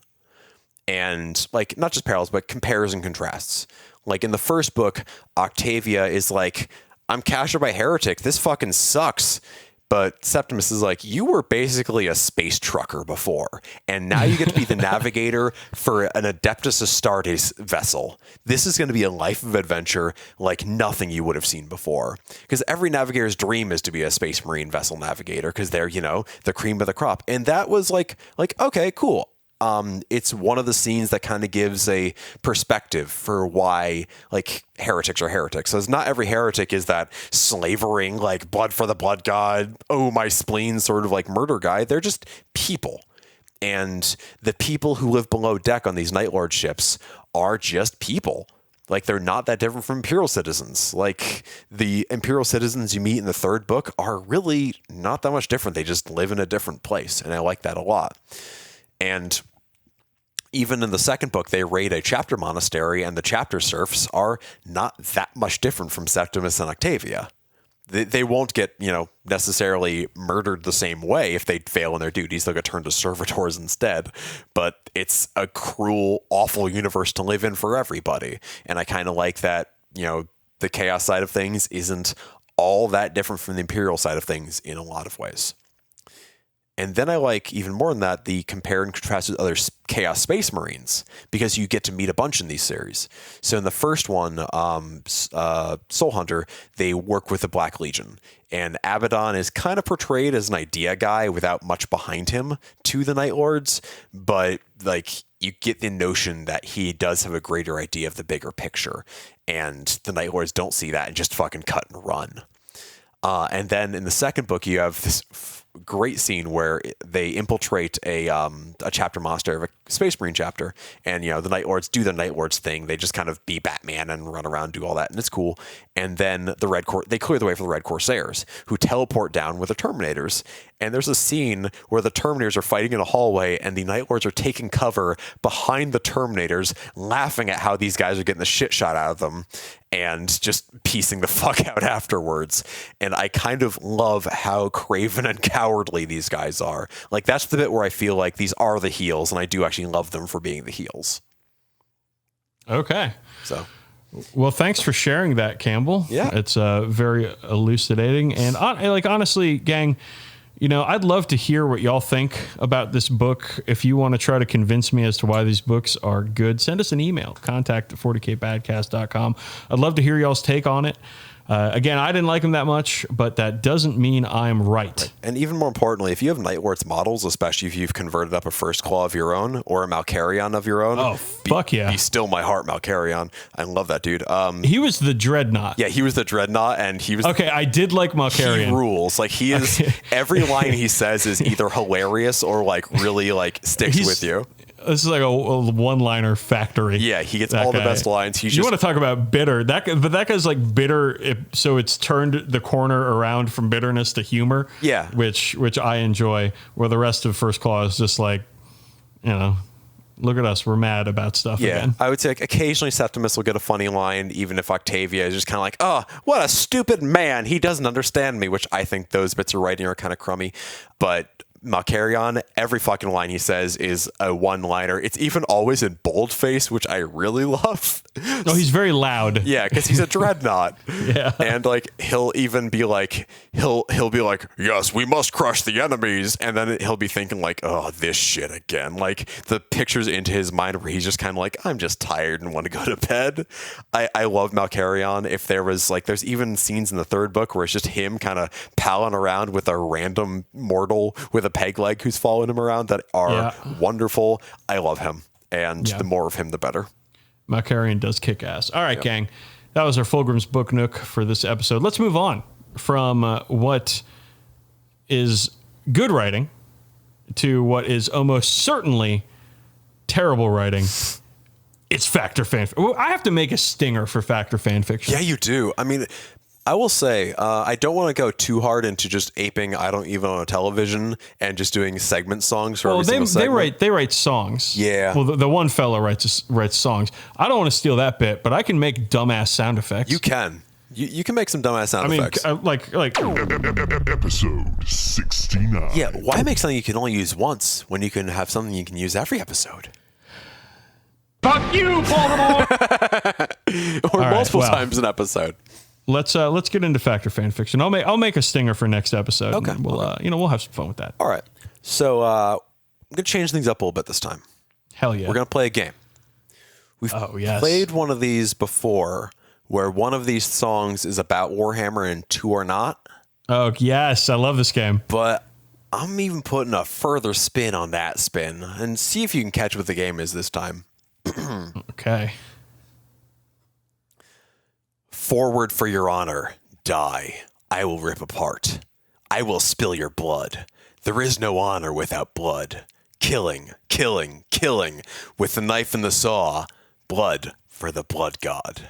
And like, not just parallels, but compares and contrasts. Like in the first book, Octavia is like, I'm captured by Heretic. This fucking sucks. But Septimus is like, you were basically a space trucker before, and now you get to be the navigator for an Adeptus Astartes vessel. This is going to be a life of adventure like nothing you would have seen before. Because every navigator's dream is to be a space marine vessel navigator, because they're, the cream of the crop. And that was like, okay, cool. It's one of the scenes that kind of gives a perspective for why like heretics are heretics. So it's not every heretic is that slavering, like blood for the blood god, oh my spleen sort of like murder guy. They're just people. And the people who live below deck on these Night Lord ships are just people. Like, they're not that different from Imperial citizens. Like, the Imperial citizens you meet in the third book are really not that much different. They just live in a different place. And I like that a lot. And even in the second book, they raid a chapter monastery, and the chapter serfs are not that much different from Septimus and Octavia. They won't get, necessarily murdered the same way if they fail in their duties. They'll get turned to servitors instead. But it's a cruel, awful universe to live in for everybody. And I kind of like that, the chaos side of things isn't all that different from the Imperial side of things in a lot of ways. And then I like, even more than that, the compare and contrast with other Chaos Space Marines, because you get to meet a bunch in these series. So in the first one, Soul Hunter, they work with the Black Legion. And Abaddon is kind of portrayed as an idea guy without much behind him to the Night Lords. But, you get the notion that he does have a greater idea of the bigger picture. And the Night Lords don't see that and just fucking cut and run. And then in the second book, you have this great scene where they infiltrate a chapter monastery of a Space Marine chapter, and the Night Lords do the Night Lords thing. They just kind of be Batman and run around, do all that, and it's cool. And then they clear the way for the Red Corsairs, who teleport down with the Terminators. And there's a scene where the Terminators are fighting in a hallway, and the Night Lords are taking cover behind the Terminators, laughing at how these guys are getting the shit shot out of them, and just piecing the fuck out afterwards. And I kind of love how craven and cowardly these guys are. Like, that's the bit where I feel like these are the heels, and I do actually love them for being the heels. Okay. So, well, thanks for sharing that, Campbell. Yeah. It's very elucidating. And honestly, gang, I'd love to hear what y'all think about this book. If you want to try to convince me as to why these books are good, send us an email, contact@40kbadcast.com. I'd love to hear y'all's take on it. Again, I didn't like them that much, but that doesn't mean I'm right. And even more importantly, if you have Night Lords models, especially if you've converted up a First Claw of your own or a Malkarion of your own, fuck yeah. Be still my heart, Malkarion. I love that dude. He was the Dreadnought. Yeah, he was the Dreadnought, and he was... Okay, I did like Malkarion. He rules. Like, he is... Every line he says is either hilarious or, really, sticks with you. This is like a one-liner factory. Yeah, he gets all the best lines. You want to talk about bitter? That guy's like bitter. So it's turned the corner around from bitterness to humor. Yeah, which I enjoy. Where the rest of First Claw is just like, look at us, we're mad about stuff. Yeah, again. I would say occasionally Septimus will get a funny line, even if Octavia is just kind of like, oh, what a stupid man. He doesn't understand me, which I think those bits of writing are kind of crummy. But Malkarion, every fucking line he says is a one-liner. It's even always in boldface, which I really love. Oh, he's very loud. Yeah, because he's a dreadnought. Yeah. And like he'll even be like he'll be like, yes, we must crush the enemies, and then he'll be thinking like, oh, this shit again. Like the pictures into his mind where he's just kind of like, I'm just tired and want to go to bed. I love Malkarion. If there was like, there's even scenes in the third book where it's just him kind of palling around with a random mortal with a peg leg who's following him around that are wonderful. I love him, and the more of him, the better. Malkarion does kick ass. All right, gang. That was our Fulgrim's Book Nook for this episode. Let's move on from what is good writing to what is almost certainly terrible writing. It's Factor fan. I have to make a stinger for Factor fan fiction. Yeah, you do. I mean, I will say, I don't want to go too hard into just aping I Don't Even Own a Television and just doing segment songs for every single segment. They write songs. Yeah. Well, the one fella writes songs. I don't want to steal that bit, but I can make dumbass sound effects. You can. You can make some dumbass sound effects. like Episode 69. Yeah, why make something you can only use once when you can have something you can use every episode? Fuck you, Baltimore! Or multiple times an episode. Let's get into Factor fan fiction. I'll make a stinger for next episode. Okay. We'll have some fun with that. All right. So I'm gonna change things up a little bit this time. Hell yeah. We're gonna play a game. We've played one of these before, where one of these songs is about Warhammer and two are not. Oh yes, I love this game. But I'm even putting a further spin on that spin and see if you can catch what the game is this time. Okay. Forward for your honor, die. I will rip apart. I will spill your blood. There is no honor without blood. Killing, killing, killing. With the knife and the saw, blood for the blood god.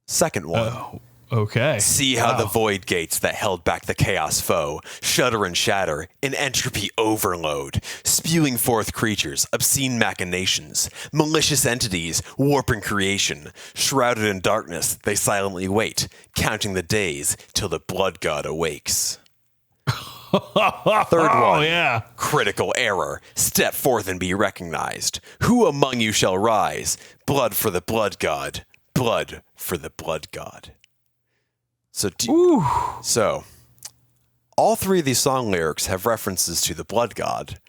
Second one. Oh, okay. See how the void gates that held back the chaos foe shudder and shatter in entropy overload, spewing forth creatures, obscene machinations, malicious entities, warping creation. Shrouded in darkness, they silently wait, counting the days till the blood god awakes. Third one. Oh, yeah. Critical error. Step forth and be recognized. Who among you shall rise? Blood for the blood god. Blood for the blood god. So, all three of these song lyrics have references to the blood god,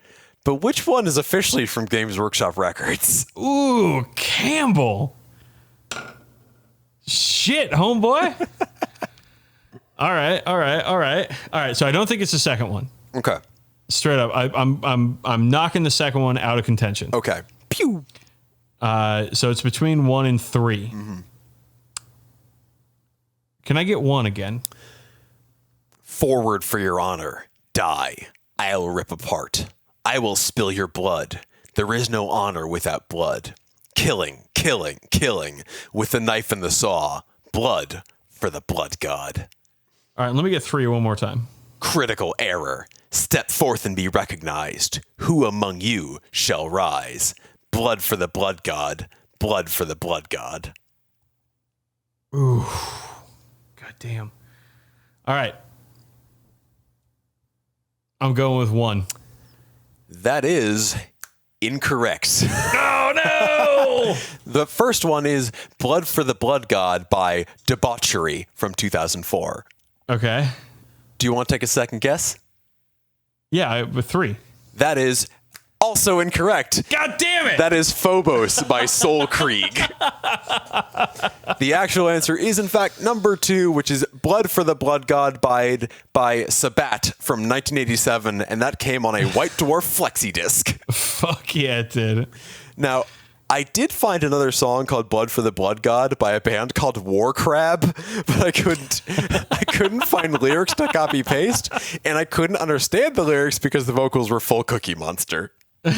but which one is officially from Games Workshop Records? Ooh, Campbell. Shit, homeboy. All right. So I don't think it's the second one. Okay. Straight up, I'm knocking the second one out of contention. Okay. Pew. So it's between 1 and 3. Mm-hmm. Can I get 1 again? Forward for your honor, die. I'll rip apart. I will spill your blood. There is no honor without blood. Killing, killing, killing. With the knife and the saw, blood for the blood god. All right, let me get 3 one more time. Critical error. Step forth and be recognized. Who among you shall rise? Blood for the blood god. Blood for the blood god. Ooh. God damn. All right. I'm going with 1. That is incorrect. Oh, no! The first one is Blood for the Blood God by Debauchery from 2004. Okay. Do you want to take a second guess? Yeah, with 3. That is also incorrect. God damn it! That is Phobos by Soul Krieg. The actual answer is, in fact, number 2, which is Blood for the Blood God by Sabat from 1987, and that came on a White Dwarf flexi disc. Fuck yeah, it did. Now, I did find another song called Blood for the Blood God by a band called War Crab, but I couldn't find lyrics to copy paste, and I couldn't understand the lyrics because the vocals were full Cookie Monster. All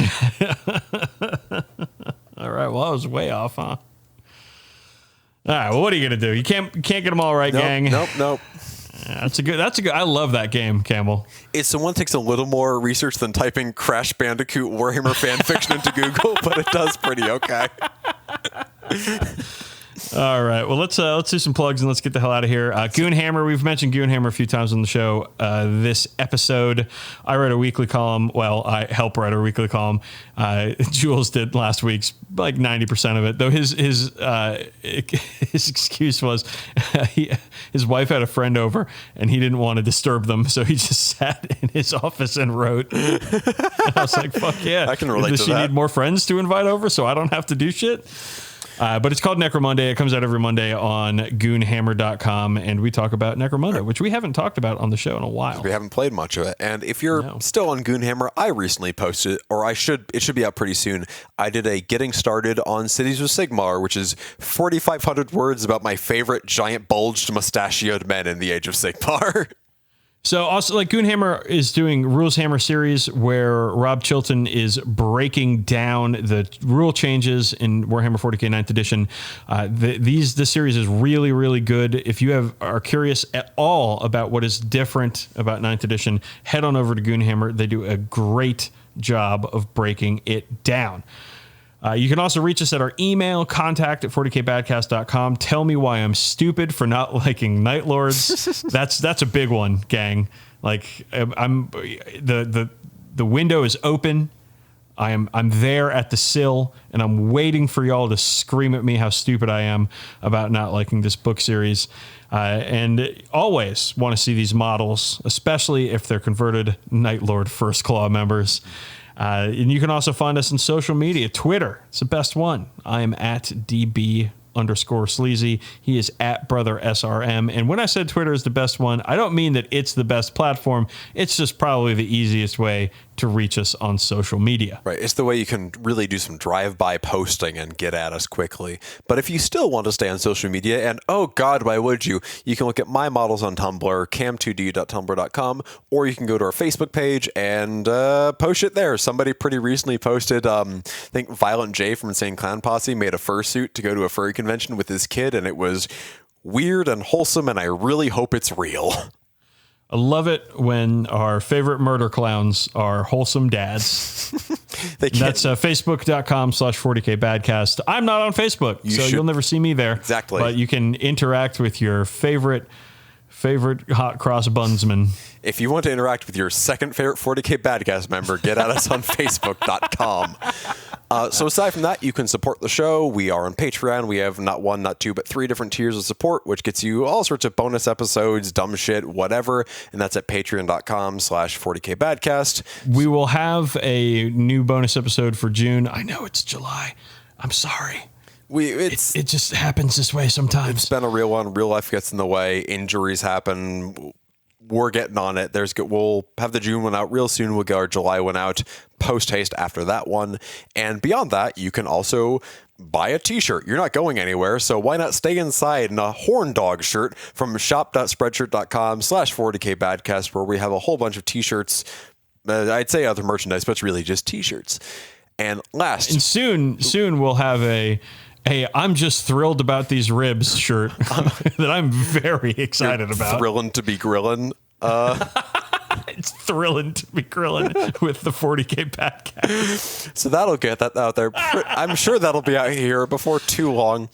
right, well, I was way off, huh? All right, well, what are you gonna do? You can't get them all right, gang. Nope. That's a good. I love that game, Campbell. It's the one that takes a little more research than typing Crash Bandicoot Warhammer fan fiction into Google, but it does pretty okay. All right. Well, let's do some plugs and let's get the hell out of here. Goonhammer. We've mentioned Goonhammer a few times on the show. This episode, I write a weekly column. Well, I help write a weekly column. Jules did last week's like 90% of it, though his excuse was his wife had a friend over and he didn't want to disturb them, so he just sat in his office and wrote. And I was like, "Fuck yeah!" I can relate Does to she that. need more friends to invite over so I don't have to do shit? But it's called Necromonday. It comes out every Monday on goonhammer.com, and we talk about Necromonday, which we haven't talked about on the show in a while. We haven't played much of it. And if you're still on Goonhammer, I recently posted, or it should be out pretty soon. I did a getting started on Cities of Sigmar, which is 4,500 words about my favorite giant bulged mustachioed men in the Age of Sigmar. So also, like, Goonhammer is doing Rules Hammer series where Rob Chilton is breaking down the rule changes in Warhammer 40k 9th edition. This series is really, really good. If you are curious at all about what is different about 9th edition, head on over to Goonhammer. They do a great job of breaking it down. You can also reach us at our email, contact@40kbadcast.com. Tell me why I'm stupid for not liking Night Lords. That's a big one, gang. Like, the window is open. I'm there at the sill, and I'm waiting for y'all to scream at me how stupid I am about not liking this book series. And always want to see these models, especially if they're converted Night Lord First Claw members. And you can also find us on social media. Twitter, it's the best one. I am at DB_sleazy. He is at Brother SRM. And when I said Twitter is the best one, I don't mean that it's the best platform. It's just probably the easiest way to reach us on social media. Right. It's the way you can really do some drive-by posting and get at us quickly. But if you still want to stay on social media, and oh God, why would you? You can look at my models on Tumblr, cam2d.tumblr.com, or you can go to our Facebook page and post it there. Somebody pretty recently posted, I think Violent J from Insane Clown Posse made a fursuit to go to a furry convention with his kid, and it was weird and wholesome, and I really hope it's real. I love it when our favorite murder clowns are wholesome dads. That's facebook.com/40kbadcast. I'm not on Facebook, you'll never see me there. Exactly. But you can interact with your favorite hot cross bunsman. If you want to interact with your second favorite 40k Badcast member, get at us on facebook.com. So aside from that, you can support the show. We are on Patreon. We have not one, not two, but 3 different tiers of support, which gets you all sorts of bonus episodes, dumb shit, whatever. And that's at patreon.com/40k Badcast. We will have a new bonus episode for June. I know it's July. I'm sorry. It just happens this way sometimes. It's been a real one. Real life gets in the way. Injuries happen. We're getting on it. We'll have the June one out real soon. We'll get our July one out post haste after that one. And beyond that, you can also buy a t-shirt. You're not going anywhere, so why not stay inside in a horn dog shirt from shop.spreadshirt.com/40k Badcast, where we have a whole bunch of t-shirts. I'd say other merchandise, but it's really just t-shirts. And soon we'll have a I'm just thrilled about these ribs shirt that I'm very excited about. Thrilling to be grilling. It's thrilling to be grilling with the 40k Badcast. So that'll get that out there. I'm sure that'll be out here before too long.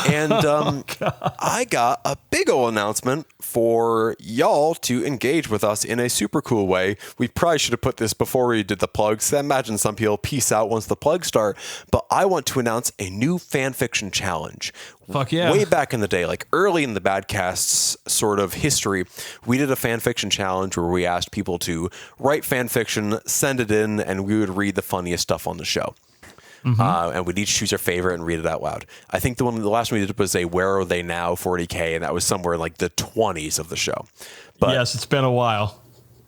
And I got a big ol' announcement for y'all to engage with us in a super cool way. We probably should have put this before we did the plugs. I imagine some people peace out once the plugs start. But I want to announce a new fan fiction challenge. Fuck yeah. Way back in the day, like early in the Badcast's sort of history, we did a fan fiction challenge where we asked people to write fan fiction, send it in, and we would read the funniest stuff on the show. Mm-hmm. And we'd each choose our favorite and read it out loud. I think the last one we did was a Where Are They Now 40K, and that was somewhere in like the 20s of the show. But yes, it's been a while.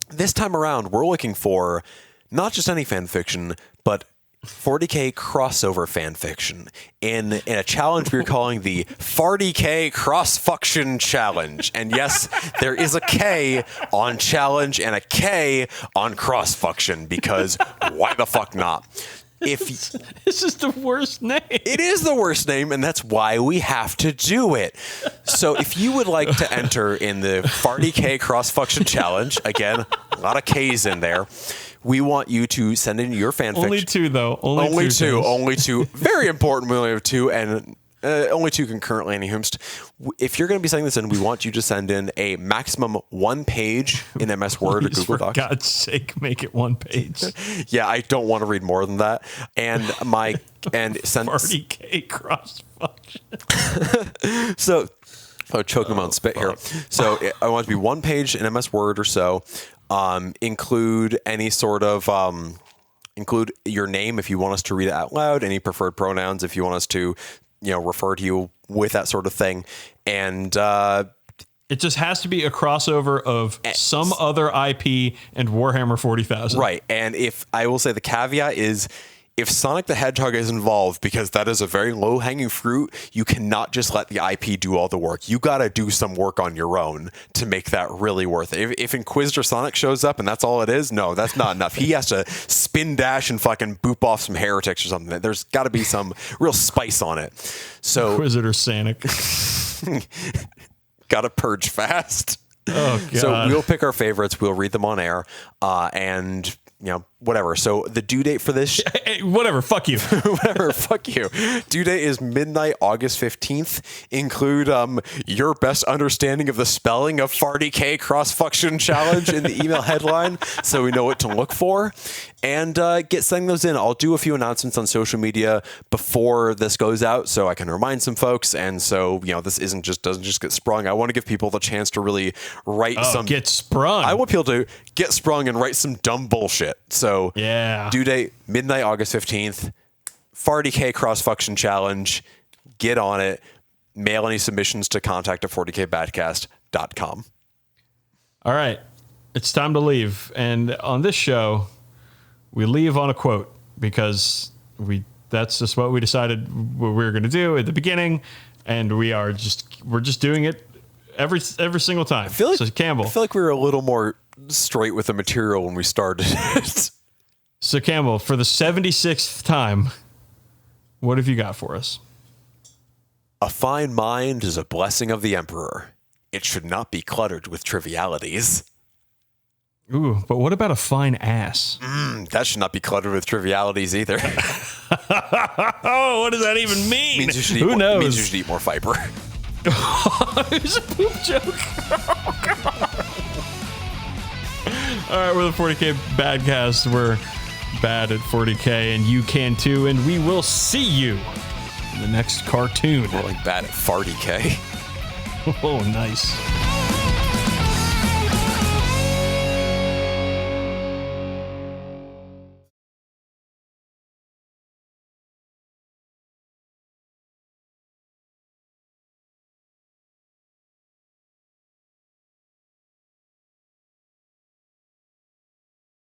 This time around, we're looking for not just any fan fiction, but 40k crossover fan fiction in a challenge we're calling the 40k cross-fuction challenge. And yes, there is a K on challenge and a K on cross-fuction, because why the fuck not? This is the worst name. It is the worst name, and that's why we have to do it. So if you would like to enter in the 40k cross-fuction challenge, again, a lot of K's in there, we want you to send in your fan fiction. Only 2, though. Only two. Very important. We only have 2. And only 2 concurrently, any whomst. If you're going to be sending this in, we want you to send in a maximum 1 page in MS Word or Google Docs. For God's sake, make it 1 page. Yeah, I don't want to read more than that. And send 40K cross function. So, choking my own spit here. So I want it to be 1 page in MS Word or so. Include any sort of include your name if you want us to read it out loud. Any preferred pronouns if you want us to, refer to you with that sort of thing. And it just has to be a crossover of some other IP and Warhammer 40,000. Right. And if I will say the caveat is, if Sonic the Hedgehog is involved, because that is a very low-hanging fruit, you cannot just let the IP do all the work. You got to do some work on your own to make that really worth it. If Inquisitor Sonic shows up and that's all it is, no, that's not enough. He has to spin dash and fucking boop off some heretics or something. There's got to be some real spice on it. So Inquisitor Sonic. got to purge fast. Oh, God. So we'll pick our favorites. We'll read them on air. And... whatever. So the due date for this... whatever. Fuck you. Whatever. Fuck you. Due date is midnight, August 15th. Include your best understanding of the spelling of 40K cross-function challenge in the email headline so we know what to look for. And get sending those in. I'll do a few announcements on social media before this goes out so I can remind some folks. And so, this doesn't just get sprung. I want to give people the chance to really write get sprung. I want people to get sprung and write some dumb bullshit. So yeah. Due date, midnight, August 15th. 40K cross-function challenge. Get on it. Mail any submissions to contact@40kbadcast.com. All right. It's time to leave. And on this show, we leave on a quote because that's just what we decided we were going to do at the beginning. And we're just doing it every single time. So Campbell. I feel like we were a little more straight with the material when we started. So Campbell, for the 76th time, what have you got for us? A fine mind is a blessing of the Emperor. It should not be cluttered with trivialities. Ooh, but what about a fine ass? That should not be cluttered with trivialities either. Oh, what does that even mean? Who knows? It means you should eat more fiber. It's a poop joke. All right, we're the 40K Badcast. We're bad at 40K, and you can too. And we will see you in the next cartoon. We're like bad at 40K. Oh, nice.